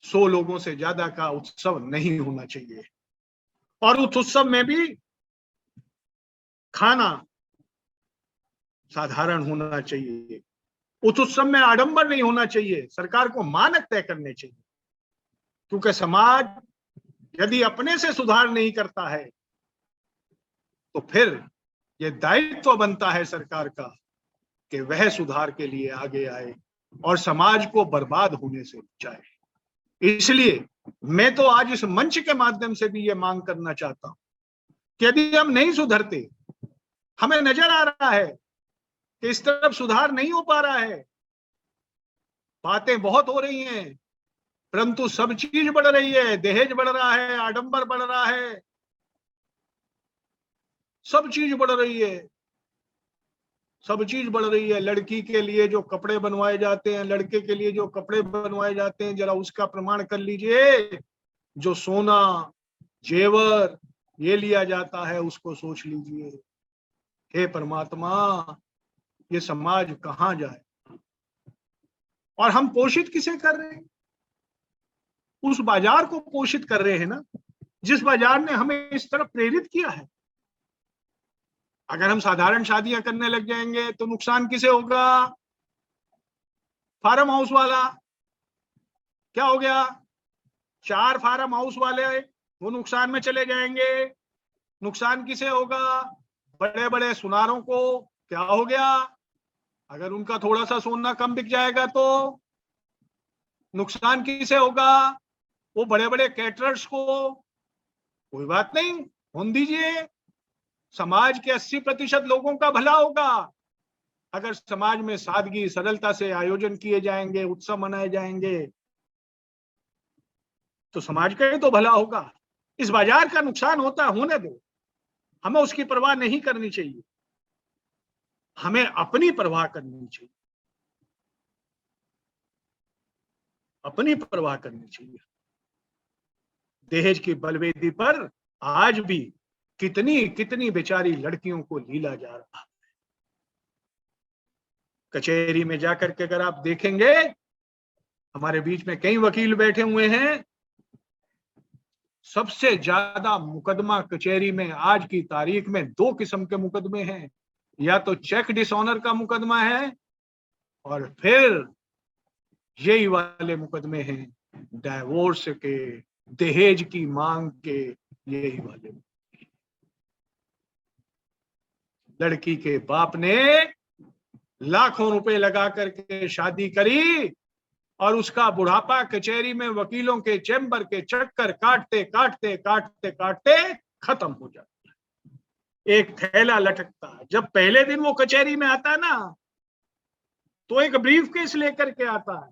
100 लोगों से ज्यादा का उत्सव नहीं होना चाहिए। और उस उत्सव में भी खाना साधारण होना चाहिए, उस उत्सव में आडंबर नहीं होना चाहिए। सरकार को मानक तय करने चाहिए, क्योंकि समाज यदि अपने से सुधार नहीं करता है तो फिर यह दायित्व बनता है सरकार का कि वह सुधार के लिए आगे आए और समाज को बर्बाद होने से बचाए। इसलिए मैं तो आज इस मंच के माध्यम से भी यह मांग करना चाहता हूं कि यदि हम नहीं सुधरते, हमें नजर आ रहा है कि इस तरफ सुधार नहीं हो पा रहा है, बातें बहुत हो रही हैं, परंतु सब चीज बढ़ रही है, दहेज बढ़ रहा है, आडंबर बढ़ रहा है, सब चीज बढ़ रही है, सब चीज बढ़ रही है। लड़की के लिए जो कपड़े बनवाए जाते हैं, लड़के के लिए जो कपड़े बनवाए जाते हैं, जरा उसका प्रमाण कर लीजिए। जो सोना जेवर ये लिया जाता है उसको सोच लीजिए। हे परमात्मा, ये समाज कहां जाए? और हम पोषित किसे कर रहे हैं? उस बाजार को पोषित कर रहे हैं ना, जिस बाजार ने हमें इस तरफ प्रेरित किया है। अगर हम साधारण शादियां करने लग जाएंगे तो नुकसान किसे होगा? फार्म हाउस वाला। क्या हो गया? 4 फार्म हाउस वाले वो नुकसान में चले जाएंगे। नुकसान किसे होगा? बड़े बड़े सुनारों को। क्या हो गया? अगर उनका थोड़ा सा सोना कम बिक जाएगा तो नुकसान किसे होगा? वो बड़े बड़े कैटरर्स को। कोई बात नहीं, होने दीजिए, समाज के 80% लोगों का भला होगा। अगर समाज में सादगी सरलता से आयोजन किए जाएंगे, उत्सव मनाए जाएंगे, तो समाज का ही तो भला होगा। इस बाजार का नुकसान होता है, होने दो, हमें उसकी परवाह नहीं करनी चाहिए, हमें अपनी परवाह करनी चाहिए, अपनी परवाह करनी चाहिए। दहेज की बलवेदी पर आज भी कितनी कितनी बेचारी लड़कियों को लीला जा रहा है। कचहरी में जाकर के अगर आप देखेंगे, हमारे बीच में कई वकील बैठे हुए हैं, सबसे ज्यादा मुकदमा कचहरी में आज की तारीख में 2 किस्म के मुकदमे हैं। या तो चेक डिसऑनर का मुकदमा है और फिर यही वाले मुकदमे हैं डाइवोर्स के, दहेज की मांग के, यही वाले। लड़की के बाप ने लाखों रुपए लगा करके शादी करी और उसका बुढ़ापा कचहरी में वकीलों के चैम्बर के चक्कर काटते काटते काटते काटते खत्म हो जाता है। एक थैला लटकता है। जब पहले दिन वो कचहरी में आता है ना, तो एक ब्रीफ केस लेकर के आता है,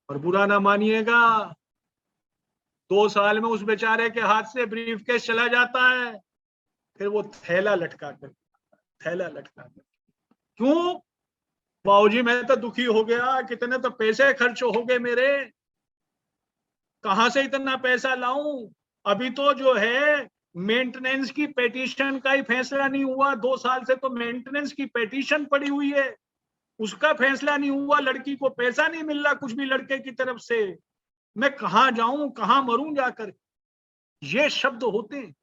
और बुरा ना मानिएगा, 2 साल में उस बेचारे के हाथ से ब्रीफ केस चला जाता है। फिर वो थैला लटका कर, थैला लटका कर। क्यों? बाबूजी मैं तो दुखी हो गया, कितने तो पैसे खर्च हो गए मेरे, कहां से इतना पैसा लाऊं? अभी तो जो है मेंटेनेंस की पेटिशन का ही फैसला नहीं हुआ, 2 साल से तो मेंटेनेंस की पेटिशन पड़ी हुई है, उसका फैसला नहीं हुआ, लड़की को पैसा नहीं मिल रहा कुछ भी लड़के की तरफ से। मैं कहां जाऊं, कहां मरूं जाकर, ये शब्द होते हैं।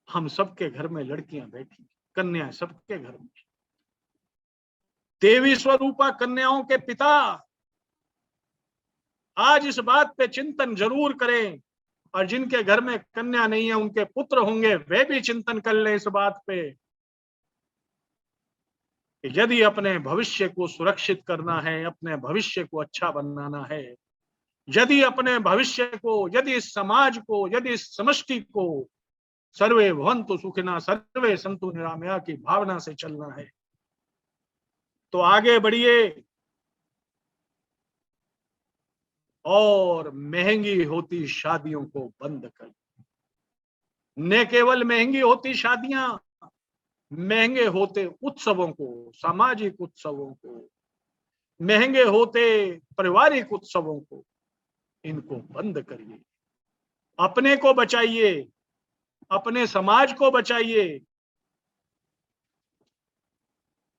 हम सबके घर में लड़कियां बैठी, कन्याएं सबके घर में, देवी स्वरूपा कन्याओं के पिता आज इस बात पे चिंतन जरूर करें, और जिनके घर में कन्या नहीं है उनके पुत्र होंगे, वे भी चिंतन कर लें इस बात पे कि यदि अपने भविष्य को सुरक्षित करना है, अपने भविष्य को अच्छा बनाना है, यदि अपने भविष्य को, यदि इस समाज को, यदि इस समष्टि को सर्वे भवन्तु सुखिनः सर्वे सन्तु निरामया की भावना से चलना है, तो आगे बढ़िए और महंगी होती शादियों को बंद कर। न केवल महंगी होती शादियां, महंगे होते उत्सवों को, सामाजिक उत्सवों को, महंगे होते पारिवारिक उत्सवों को, इनको बंद करिए। अपने को बचाइए, अपने समाज को बचाइए,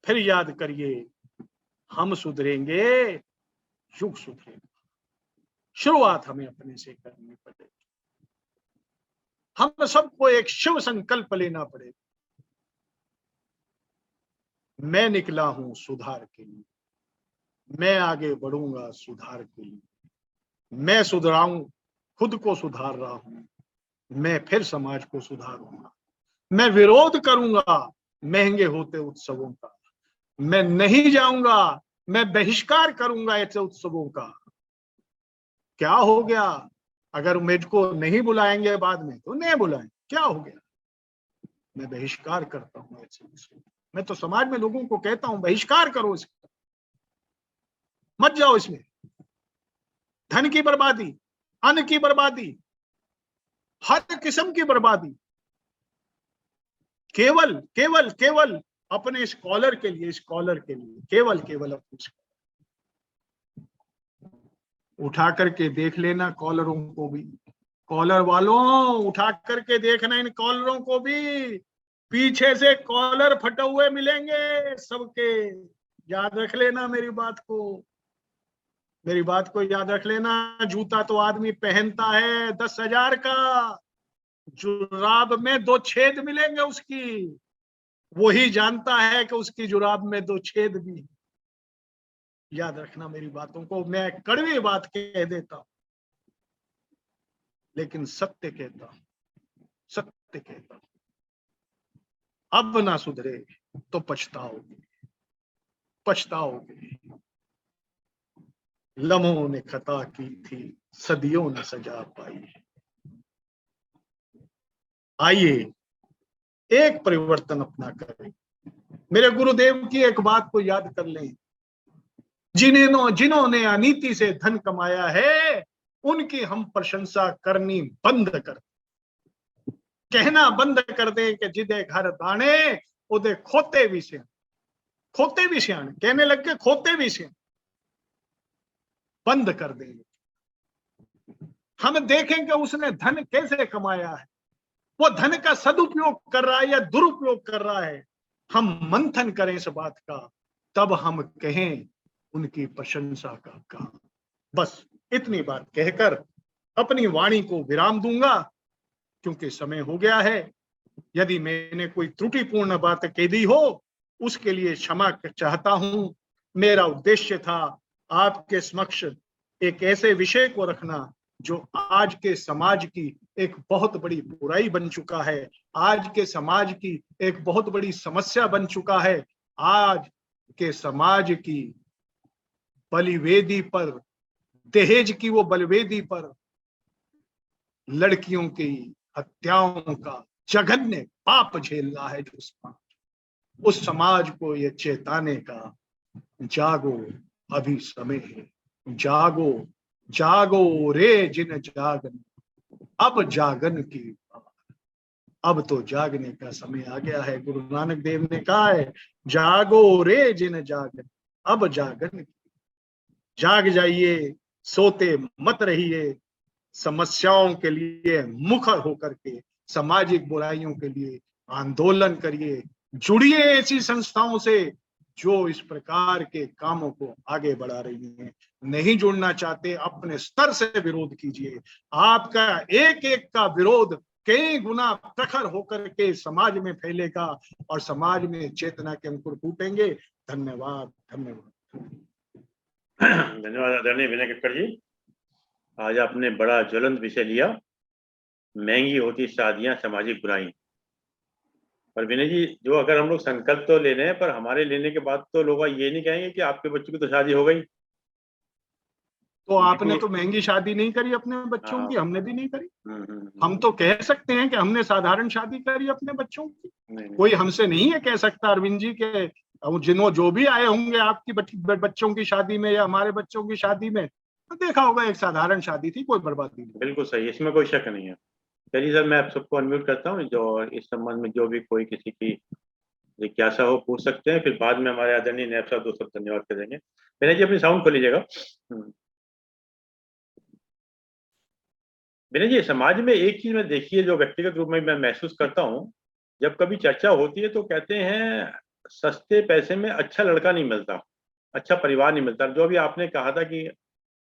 फिर याद करिए हम सुधरेंगे, युग सुधरेगा। शुरुआत हमें अपने से करनी पड़ेगी। हम सबको एक शिव संकल्प लेना पड़ेगा। मैं निकला हूं सुधार के लिए, मैं आगे बढ़ूंगा सुधार के लिए, मैं सुधराऊं, खुद को सुधार रहा हूं, मैं फिर समाज को सुधारूंगा। मैं विरोध करूंगा महंगे होते उत्सवों का, मैं नहीं जाऊंगा, मैं बहिष्कार करूंगा ऐसे उत्सवों का। क्या हो गया अगर मुझको नहीं बुलाएंगे बाद में, तो नहीं बुलाएं, क्या हो गया? मैं बहिष्कार करता हूं ऐसे उत्सव। मैं तो समाज में लोगों को कहता हूं बहिष्कार करो इसका, मत जाओ इसमें। धन की बर्बादी, अन्न की बर्बादी, हर किस्म की बर्बादी, केवल केवल केवल अपने स्कॉलर के लिए, स्कॉलर के लिए, केवल केवल अपने। उठा करके देख लेना कॉलरों को भी, कॉलर वालों उठा करके देखना इन कॉलरों को भी, पीछे से कॉलर फटे हुए मिलेंगे सबके। याद रख लेना मेरी बात को, मेरी बात को याद रख लेना। जूता तो आदमी पहनता है 10,000 का, जुराब में 2 छेद मिलेंगे उसकी, वही जानता है कि उसकी जुराब में 2 छेद भी है। याद रखना मेरी बातों को। मैं कड़वी बात कह देता हूं, लेकिन सत्य कहता हूं, सत्य कहता हूं। अब ना सुधरे तो पछताओगे, पछताओगे। लम्हों ने खता की थी, सदियों ने सजा पाई। आइए एक परिवर्तन अपना करें। मेरे गुरुदेव की एक बात को याद कर लें, जिन्होंने अनीति से धन कमाया है उनकी हम प्रशंसा करनी बंद कर, कहना बंद कर दें कि जिदे घर दाने उदे खोते भी से, खोते भी सियाने कहने लग के, खोते भी से बंद कर देंगे। हम देखेंगे उसने धन कैसे कमाया है, वो धन का सदुपयोग कर रहा है या दुरुपयोग कर रहा है। हम मंथन करें इस बात का, तब हम कहें उनकी प्रशंसा का काम। बस इतनी बात कहकर अपनी वाणी को विराम दूंगा, क्योंकि समय हो गया है। यदि मैंने कोई त्रुटिपूर्ण बात कह दी हो उसके लिए क्षमा चाहता हूं। मेरा उद्देश्य था आपके समक्ष एक ऐसे विषय को रखना जो आज के समाज की एक बहुत बड़ी बुराई बन चुका है, आज के समाज की एक बहुत बड़ी समस्या बन चुका है। आज के समाज की बलिवेदी पर, दहेज की वो बलिवेदी पर लड़कियों की हत्याओं का जघन्य पाप झेल रहा है जो समाज, उस समाज को ये चेताने का, जागो अभी समय है, जागो जागो रे जिन जागन, अब जागन की बात, अब तो जागने का समय आ गया है। गुरु नानक देव ने कहा है, जागो रे जिन जागन, अब जागन की। जाग जाइए, सोते मत रहिए। समस्याओं के लिए मुखर होकर के, सामाजिक बुराइयों के लिए आंदोलन करिए, जुड़िए ऐसी संस्थाओं से जो इस प्रकार के कामों को आगे बढ़ा रही हैं। नहीं जुड़ना चाहते, अपने स्तर से विरोध कीजिए। आपका एक एक का विरोध कई गुना प्रखर होकर के समाज में फैलेगा और समाज में चेतना के अंकुर फूटेंगे। धन्यवाद, धन्यवाद। धन्यवाद आदरणीय विनय कक्कड़ जी। आज आपने बड़ा ज्वलंत विषय लिया, महंगी होती शादियां, सामाजिक बुराई। पर विनय जी, जो अगर हम लोग संकल्प तो ले रहे हैं, पर हमारे लेने के बाद तो लोग ये नहीं कहेंगे कि आपके बच्चों की तो शादी हो गई। तो आपने तो महंगी शादी नहीं करी अपने बच्चों की, हमने भी नहीं करी। हम तो कह सकते हैं कि हमने साधारण शादी करी अपने बच्चों की। कोई हमसे नहीं है कह सकता अरविंद जी के जो भी आए होंगे आपकी बच्चों की शादी में या हमारे बच्चों की शादी में, तो देखा होगा एक साधारण शादी थी, कोई बर्बादी नहीं। बिल्कुल सही, इसमें कोई शक नहीं है। चलिए सर, मैं आप सबको अनम्यूट करता हूँ, जो इस संबंध में जो भी कोई किसी की जिज्ञासा हो पूछ सकते हैं, फिर बाद में हमारे आदरणीय नायब साहब 2 शब्द धन्यवाद करेंगे। विनय जी, अपनी साउंड खोल लीजिएगा। विनय जी, समाज में एक चीज में देखिए, जो व्यक्तिगत रूप में मैं महसूस करता हूँ, जब कभी चर्चा होती है तो कहते हैं सस्ते पैसे में अच्छा लड़का नहीं मिलता, अच्छा परिवार नहीं मिलता। जो अभी आपने कहा था कि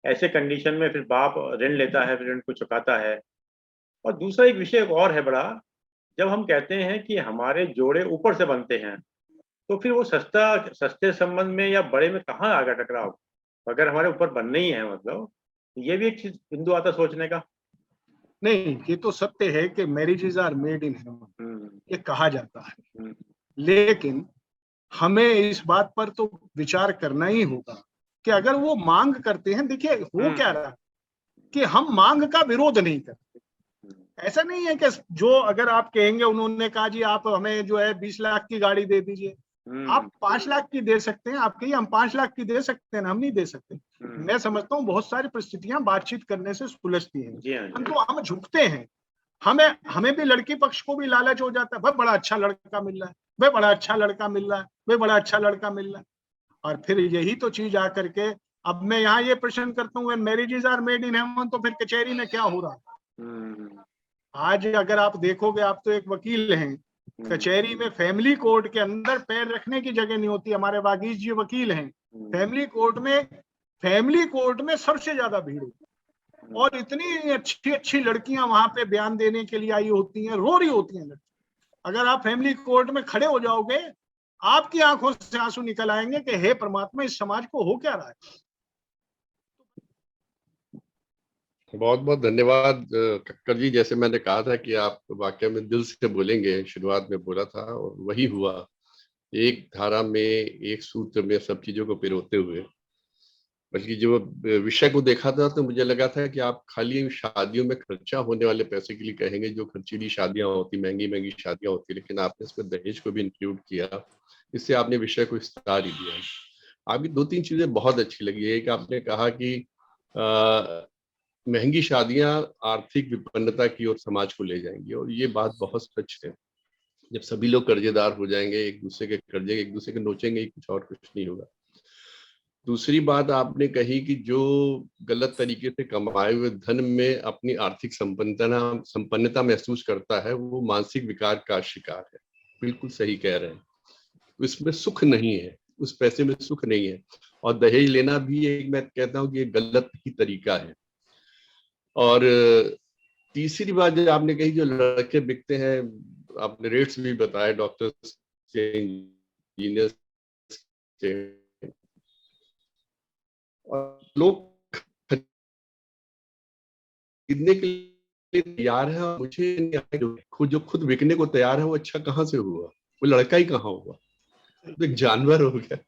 ऐसे कंडीशन में फिर बाप ऋण लेता है, फिर ऋण को चुकाता है। और दूसरा एक विषय और है बड़ा, जब हम कहते हैं कि हमारे जोड़े ऊपर से बनते हैं, तो फिर वो सस्ते संबंध में या बड़े में कहाँ आ गया टकराव? अगर हमारे ऊपर बनने ही है, मतलब ये भी एक चीज बिंदु आता सोचने का। नहीं, ये तो सत्य है कि marriages are made in heaven, ये कहा जाता है। लेकिन हमें इस बात पर तो विचार करना ही होगा कि अगर वो मांग करते हैं, देखिए हो क्या रहा कि हम मांग का विरोध नहीं करते। ऐसा नहीं है कि जो अगर आप कहेंगे, उन्होंने कहा जी आप हमें जो है 20 लाख की गाड़ी दे दीजिए, आप 5 लाख की दे सकते हैं, आप कहिए हम 5 लाख की दे सकते हैं, हम नहीं दे सकते। मैं समझता हूँ बहुत सारी परिस्थितियां बातचीत करने से सुलझती हैं। तो हम झुकते हैं, हमें भी लड़की पक्ष को भी लालच हो जाता है, भाई बड़ा अच्छा लड़का मिल रहा है, भाई बड़ा अच्छा लड़का मिल रहा है, भाई बड़ा अच्छा लड़का मिल रहा है। और फिर यही तो चीज आकर के, अब मैं यहाँ ये प्रश्न करता हूँ, marriages are made in heaven, तो फिर कचहरी में क्या हो रहा है? आज अगर आप देखोगे, आप तो एक वकील हैं, कचहरी में फैमिली कोर्ट के अंदर पैर रखने की जगह नहीं होती। हमारे वागीश जी वकील हैं, फैमिली कोर्ट में सबसे ज्यादा भीड़ होती है, और इतनी अच्छी अच्छी लड़कियां वहां पे बयान देने के लिए आई होती हैं, रो रही होती हैं लड़की। अगर आप फैमिली कोर्ट में खड़े हो जाओगे, आपकी आंखों से आंसू निकल आएंगे कि हे परमात्मा, इस समाज को हो क्या रहा है। बहुत बहुत धन्यवाद कक्कड़ जी। जैसे मैंने कहा था कि आप वाकई में दिल से बोलेंगे, शुरुआत में बोला था, और वही हुआ। एक धारा में, एक सूत्र में सब चीजों को पिरोते हुए, बल्कि जो विषय को देखा था तो मुझे लगा था कि आप खाली शादियों में खर्चा होने वाले पैसे के लिए कहेंगे, जो खर्चीली शादियां होती, महंगी महंगी शादियां होती, लेकिन आपने इसमें दहेज को भी इंक्लूड किया। इससे आपने विषय को विस्तार ही दिया। आपकी 2-3 चीजें बहुत अच्छी लगी। एक, आपने कहा कि महंगी शादियां आर्थिक विपन्नता की ओर समाज को ले जाएंगी, और ये बात बहुत सच है। जब सभी लोग कर्जेदार हो जाएंगे, एक दूसरे के कर्जे एक दूसरे के नोचेंगे, कुछ और कुछ नहीं होगा। दूसरी बात आपने कही कि जो गलत तरीके से कमाए हुए धन में अपनी आर्थिक संपन्नता महसूस करता है, वो मानसिक विकार का शिकार है। बिल्कुल सही कह रहे हैं। इसमें सुख नहीं है, उस पैसे में सुख नहीं है। और दहेज लेना भी एक, मैं कहता हूँ कि ये गलत ही तरीका है। और तीसरी बात जो आपने कही, जो लड़के बिकते हैं, आपने रेट्स भी बताए, डॉक्टर्स के, इंजीनियर्स के, और लोग खरीदने के लिए तैयार है। मुझे जो खुद बिकने को तैयार है, वो अच्छा कहाँ से हुआ? वो लड़का ही कहाँ हुआ? तो एक जानवर हो गया।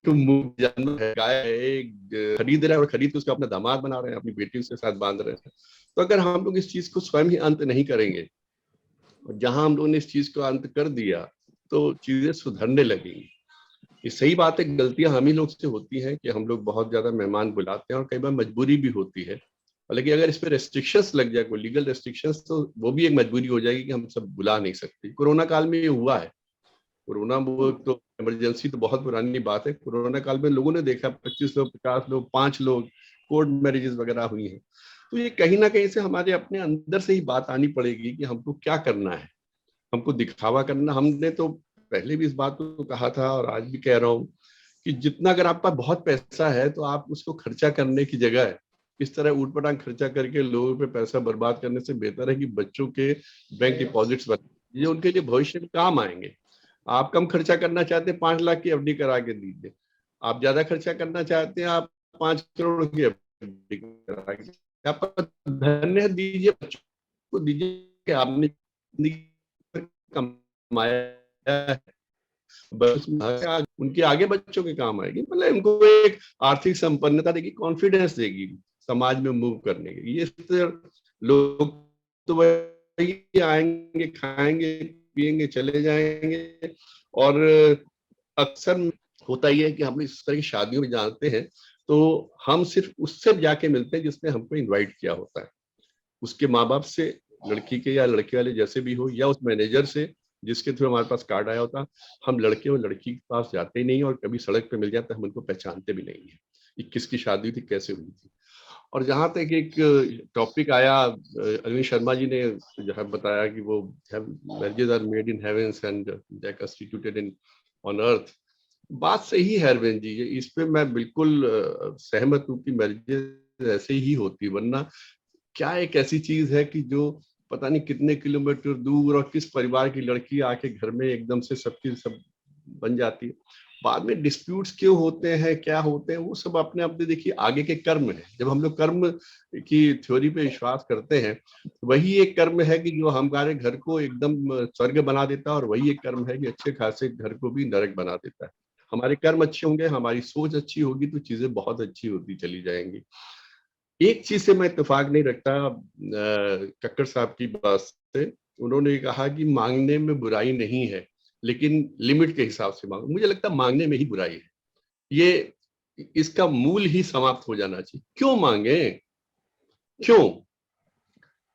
जानवर है, गाय है, खरीद रहे हैं, और खरीद के उसको अपना दामाद बना रहे हैं, अपनी बेटी उसके साथ बांध रहे हैं। तो अगर हम लोग इस चीज को स्वयं ही अंत नहीं करेंगे, और जहां हम लोगों ने इस चीज को अंत कर दिया, तो चीजें सुधरने लगेंगी। ये सही बात है, गलतियां हम ही लोग से होती हैं कि हम लोग बहुत ज्यादा मेहमान बुलाते हैं, और कई बार मजबूरी भी होती है। लेकिन अगर इस पे रेस्ट्रिक्शंस लग जाए, कोई लीगल रेस्ट्रिक्शंस, तो वो भी एक मजबूरी हो जाएगी कि हम सब बुला नहीं सकते। कोरोना काल में ये हुआ है। कोरोना, वो तो इमरजेंसी तो बहुत पुरानी बात है। कोरोना काल में लोगों ने देखा 25 लोग, 50 लोग, 5 लोग, कोर्ट मैरिजेस वगैरह हुई हैं। तो ये कहीं ना कहीं से हमारे अपने अंदर से ही बात आनी पड़ेगी कि हमको क्या करना है। हमको दिखावा करना। हमने तो पहले भी इस बात को कहा था और आज भी कह रहा हूँ कि जितना अगर आप पास बहुत पैसा है तो आप उसको खर्चा करने की जगह इस तरह ऊटपटांग खर्चा करके लोगों पे पैसा बर्बाद करने से बेहतर है कि बच्चों के बैंक डिपॉजिट्स बनाइए, ये उनके लिए भविष्य में काम आएंगे। आप कम खर्चा करना चाहते हैं 5 लाख की एफडी करा के दीजिए, आप ज्यादा खर्चा करना चाहते हैं आप 5 करोड़ की एफडी करा के, आप धन्य दीजिए बच्चों को, दीजिए कि आपने कमाया है, बस उनके आगे बच्चों के काम आएगी। मतलब इनको एक आर्थिक संपन्नता देगी, कॉन्फिडेंस देगी समाज में मूव करने की। ये लोग तो वही आएंगे, खाएंगे पिएंगे चले जाएंगे। और अक्सर होता ही है कि हम इस तरह की शादियों में जानते हैं तो हम सिर्फ उससे जाके मिलते हैं जिसने हमको इनवाइट किया होता है, उसके माँ बाप से, लड़की के या लड़के वाले जैसे भी हो, या उस मैनेजर से जिसके थ्रू हमारे पास कार्ड आया होता। हम लड़के और लड़की के पास जाते ही नहीं, और कभी सड़क पे मिल जाता है हम उनको पहचानते भी नहीं है कि किसकी शादी थी, कैसे हुई थी। और जहां तक एक टॉपिक आया, अरविंद शर्मा जी ने जो है बताया कि वो marriages are made in heavens and they are constituted in on earth. बात सही है अरविंद जी, इस पे मैं बिल्कुल सहमत हूँ कि मैरिजेस ऐसे ही होती, वरना क्या एक ऐसी चीज है कि जो पता नहीं कितने किलोमीटर दूर और किस परिवार की लड़की आके घर में एकदम से सबकी सब बन जाती है। बाद में डिस्प्यूट्स क्यों होते हैं, क्या होते हैं, वो सब अपने अपने देखिए आगे के कर्म है। जब हम लोग कर्म की थ्योरी पे विश्वास करते हैं, वही एक कर्म है कि जो हमारे घर को एकदम स्वर्ग बना देता है, और वही एक कर्म है कि अच्छे खासे घर को भी नरक बना देता है। हमारे कर्म अच्छे होंगे, हमारी सोच अच्छी होगी, तो चीजें बहुत अच्छी होती चली जाएंगी। एक चीज से मैं इत्तेफाक नहीं रखता कक्कड़ साहब की बात से। उन्होंने कहा कि मांगने में बुराई नहीं है, लेकिन लिमिट के हिसाब से मांगो। मुझे लगता है मांगने में ही बुराई है, ये इसका मूल ही समाप्त हो जाना चाहिए। क्यों मांगे, क्यों?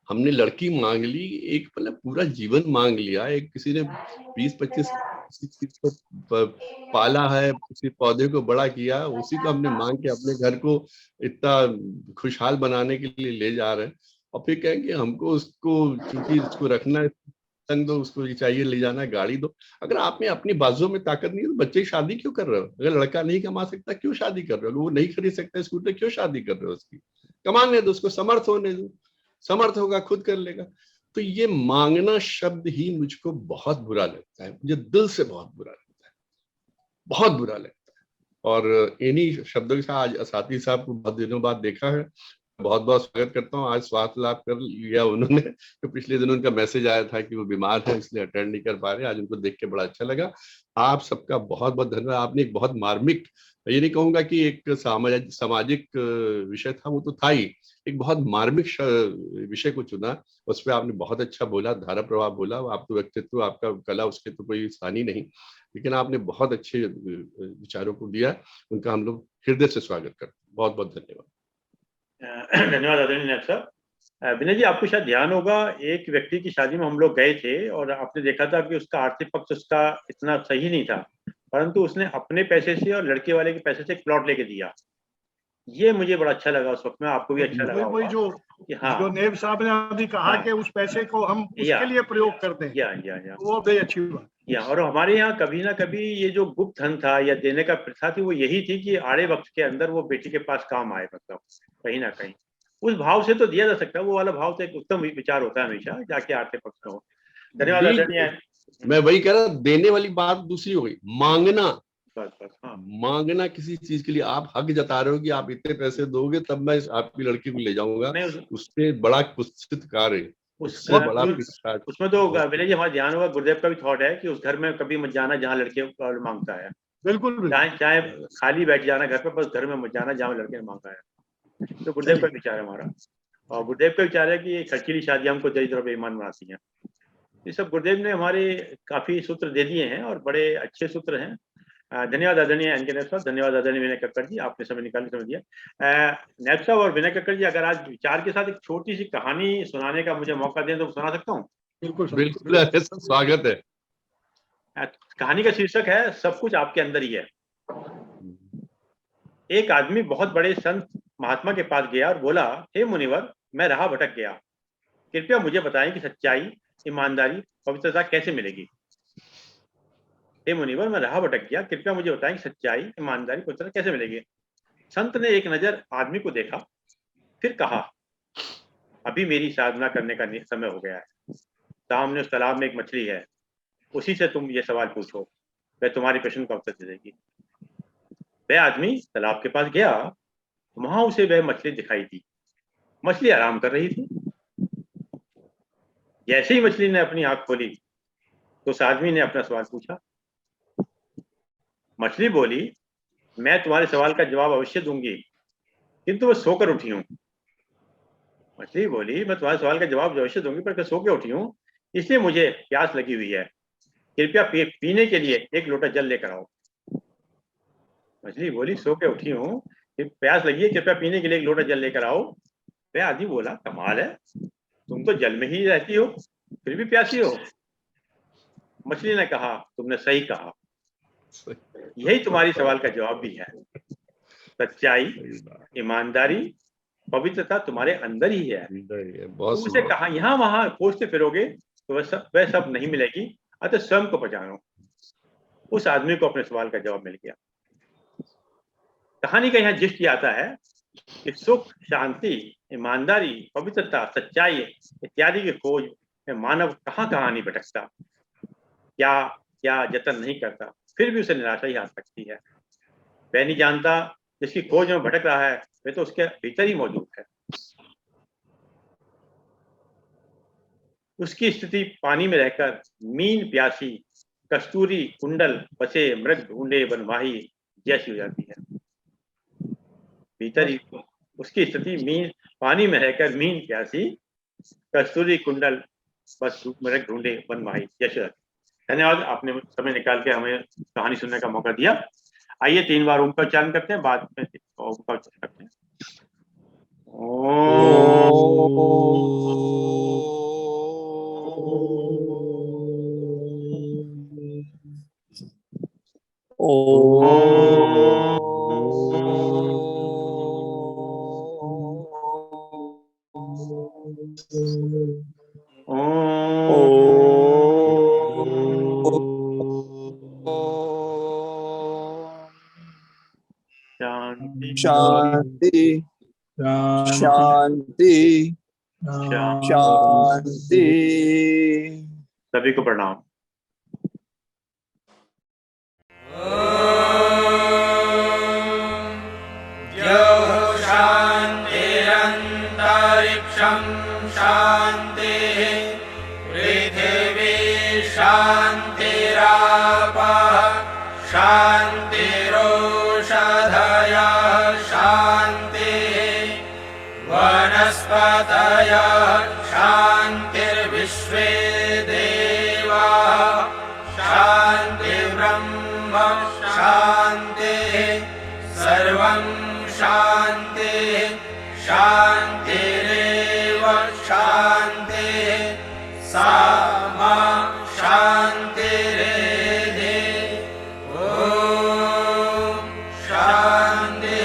हमने लड़की मांग ली, एक मतलब पूरा जीवन मांग लिया, एक किसी ने 20-25 किसी चीज को पाला है, किसी पौधे को बड़ा किया, उसी को हमने मांग के अपने घर को इतना खुशहाल बनाने के लिए ले जा रहे हैं। और फिर कहेंगे हमको उसको, क्योंकि उसको रखना है, तंग दो, उसको ये चाहिए ले जाना है, गाड़ी दो। अगर आप में अपनी बाजुओं में ताकत नहीं है तो बच्चे की शादी क्यों कर रहे हो? अगर लड़का नहीं कमा सकता क्यों शादी कर रहे हो? वो नहीं खरीद सकता स्कूटर क्यों शादी कर रहे हो? उसकी कमाने दो, उसको समर्थ होने दो, समर्थ होगा खुद कर लेगा। तो ये मांगना शब्द ही मुझको बहुत बुरा लगता है, मुझे दिल से बहुत बुरा लगता है, बहुत बुरा लगता है। और इन्हीं शब्दों के साथ आज साथी साहब को बहुत दिनों बाद देखा है, बहुत बहुत स्वागत करता हूँ। आज स्वास्थ्य लाभ कर लिया उन्होंने, तो पिछले दिनों उनका मैसेज आया था कि वो बीमार है इसलिए अटेंड नहीं कर पा रहे। आज उनको देख के बड़ा अच्छा लगा। आप सबका बहुत बहुत धन्यवाद। आपने एक बहुत मार्मिक, ये नहीं कहूंगा कि एक सामाजिक विषय था, वो तो था ही, एक बहुत मार्मिक विषय को चुना। उस पर आपने बहुत अच्छा बोला, धारा प्रभाव बोला। आप तो व्यक्तित्व, आपका कला, उसके तो कोई सानी नहीं, लेकिन आपने बहुत अच्छे विचारों को दिया, उनका हम लोग हृदय से स्वागत करते हैं। बहुत बहुत धन्यवाद। धन्यवाद आदरणीय नायब साहब। विनय जी, आपको शायद ध्यान होगा, एक व्यक्ति की शादी में हम लोग गए थे और आपने देखा था कि उसका आर्थिक पक्ष उसका इतना सही नहीं था, परंतु उसने अपने पैसे से और लड़के वाले के पैसे से एक प्लॉट लेके दिया। ये मुझे बड़ा अच्छा लगा उस वक्त में, आपको भी अच्छा लगा वही जो हाँ, जो नेब साहब ने अभी कहा कि उस पैसे को हम उसके लिए प्रयोग करते हैं, या वो भी अच्छी बात। और हमारे यहाँ कभी ना कभी ये जो गुप्त धन था या देने का प्रथा थी, वो यही थी कि आड़े वक्त के अंदर वो बेटी के पास काम आए, मतलब कहीं ना कहीं उस भाव से तो दिया जा सकता है। वो वाला भाव तो एक उत्तम विचार होता है हमेशा, जाके आर्थिक पक्ष में हो। धन्यवाद आदरणीय। मैं वही कह रहा, देने वाली बात दूसरी हो गई, मांगना। बस हाँ, मांगना किसी चीज के लिए, आप हक जता रहे हो कि आप इतने पैसे दोगे तब मैं आपकी लड़की को ले जाऊंगा, उससे बड़ा कुत्सित कार्य, उससे बड़ा उसमें तो विनय जी हमारा ध्यान होगा, गुरुदेव का भी थॉट है कि उस घर में कभी मत जाना जहाँ लड़के मांगता है। बिल्कुल, चाहे खाली बैठ जाना घर पे, बस घर में मत जाना जहाँ लड़के ने मांगा है। तो गुरुदेव का विचार है हमारा, और गुरुदेव का विचार है कि खर्चीली शादियां हमको दरिद्र और बेईमान बनाती हैं। ये सब गुरुदेव ने हमारे काफी सूत्र दे दिए हैं और बड़े अच्छे सूत्र हैं। धन्यवाद आदरणीय एनके साहब, धन्यवाद आदरणीय विनय कक्कड़ जी, आपने समय निकाल समय दिया। नायब साहब और विनय कक्कड़ जी, अगर आज विचार के साथ एक छोटी सी कहानी सुनाने का मुझे मौका दें तो सुना सकता हूँ? बिल्कुल स्वागत है। कहानी का शीर्षक है सब कुछ आपके अंदर ही है। एक आदमी बहुत बड़े संत महात्मा के पास गया और बोला, हे मुनिवर, मैं राह भटक गया, कृपया मुझे बताएं कि सच्चाई, ईमानदारी पवित्रता कैसे मिलेगी? हे मुनिवर, मैं राह भटक गया, कृपया मुझे बताएं सच्चाई, ईमानदारी, पवित्रता कैसे मिलेगी? संत ने एक नजर आदमी को देखा, फिर कहा, अभी मेरी साधना करने का समय हो गया है। सामने उस तालाब में एक मछली है, उसी से तुम ये सवाल पूछो, वह तुम्हारे प्रश्न का उत्तर दे देगी। वह आदमी तालाब के पास गया, वहां उसे वह मछली दिखाई दी। मछली आराम कर रही थी। जैसे ही मछली ने अपनी आंख खोली तो उस आदमी ने अपना सवाल पूछा। मछली बोली, मैं तुम्हारे सवाल का जवाब अवश्य दूंगी, किंतु मैं सोकर उठी हूँ। मछली बोली, मैं तुम्हारे सवाल का जवाब अवश्य दूंगी, पर मैं सो के उठी हूँ, इसलिए मुझे प्यास लगी हुई है। कृपया पीने के लिए एक लोटा जल लेकर आओ। मछली बोली, सो के उठी हूँ, प्यास लगी है, कृपया पीने के लिए एक लोटा जल लेकर आओ। वह आदमी बोला, कमाल है, तुम तो जल में ही रहती हो, फिर भी प्यासी हो। मछली ने कहा, तुमने सही कहा, यही तुम्हारी सवाल का जवाब भी है। सच्चाई, ईमानदारी, पवित्रता तुम्हारे अंदर ही है। उसे कहा, यहाँ वहां खोजते फिरोगे तो वह सब नहीं मिलेगी, अतः स्वयं को पहचानो। उस आदमी को अपने सवाल का जवाब मिल गया। कहानी का यहाँ जिस्ट आता है कि सुख, शांति, ईमानदारी, पवित्रता, सच्चाई इत्यादि की खोज में मानव कहाँ नहीं भटकता, क्या क्या जतन नहीं करता, फिर भी उसे निराशा ही आ सकती है। वह नहीं जानता जिसकी खोज में भटक रहा है वह तो उसके भीतर ही मौजूद है। उसकी स्थिति पानी में रहकर मीन प्यासी, कस्तूरी कुंडल बसे मृग ढूंढे बनवाही जैसी हो जाती है। भीतर ही उसकी स्थिति पानी में रहकर मीन प्यासी, कस्तूरी कुंडल बस मृग ढूंढे बनवाही जैसी। धन्यवाद, आपने समय निकाल के हमें कहानी सुनने का मौका दिया। आइए 3 बार ओम का उच्चारण करते हैं, बाद में ओम का उच्चारण करते हैं। शांति शांति शांति। सभी को प्रणाम। शांतिरंतरिक्षं शांति पृथिवी शांतिरापः शांतिरोषधयः शांतिः वनस्पतयः शांतिर्विश्वे देवाः शांतिर्ब्रह्म शांतिः सर्वं शांतिः शांतिरेव शांतिः सामा शांतिरेधि। ओम शांति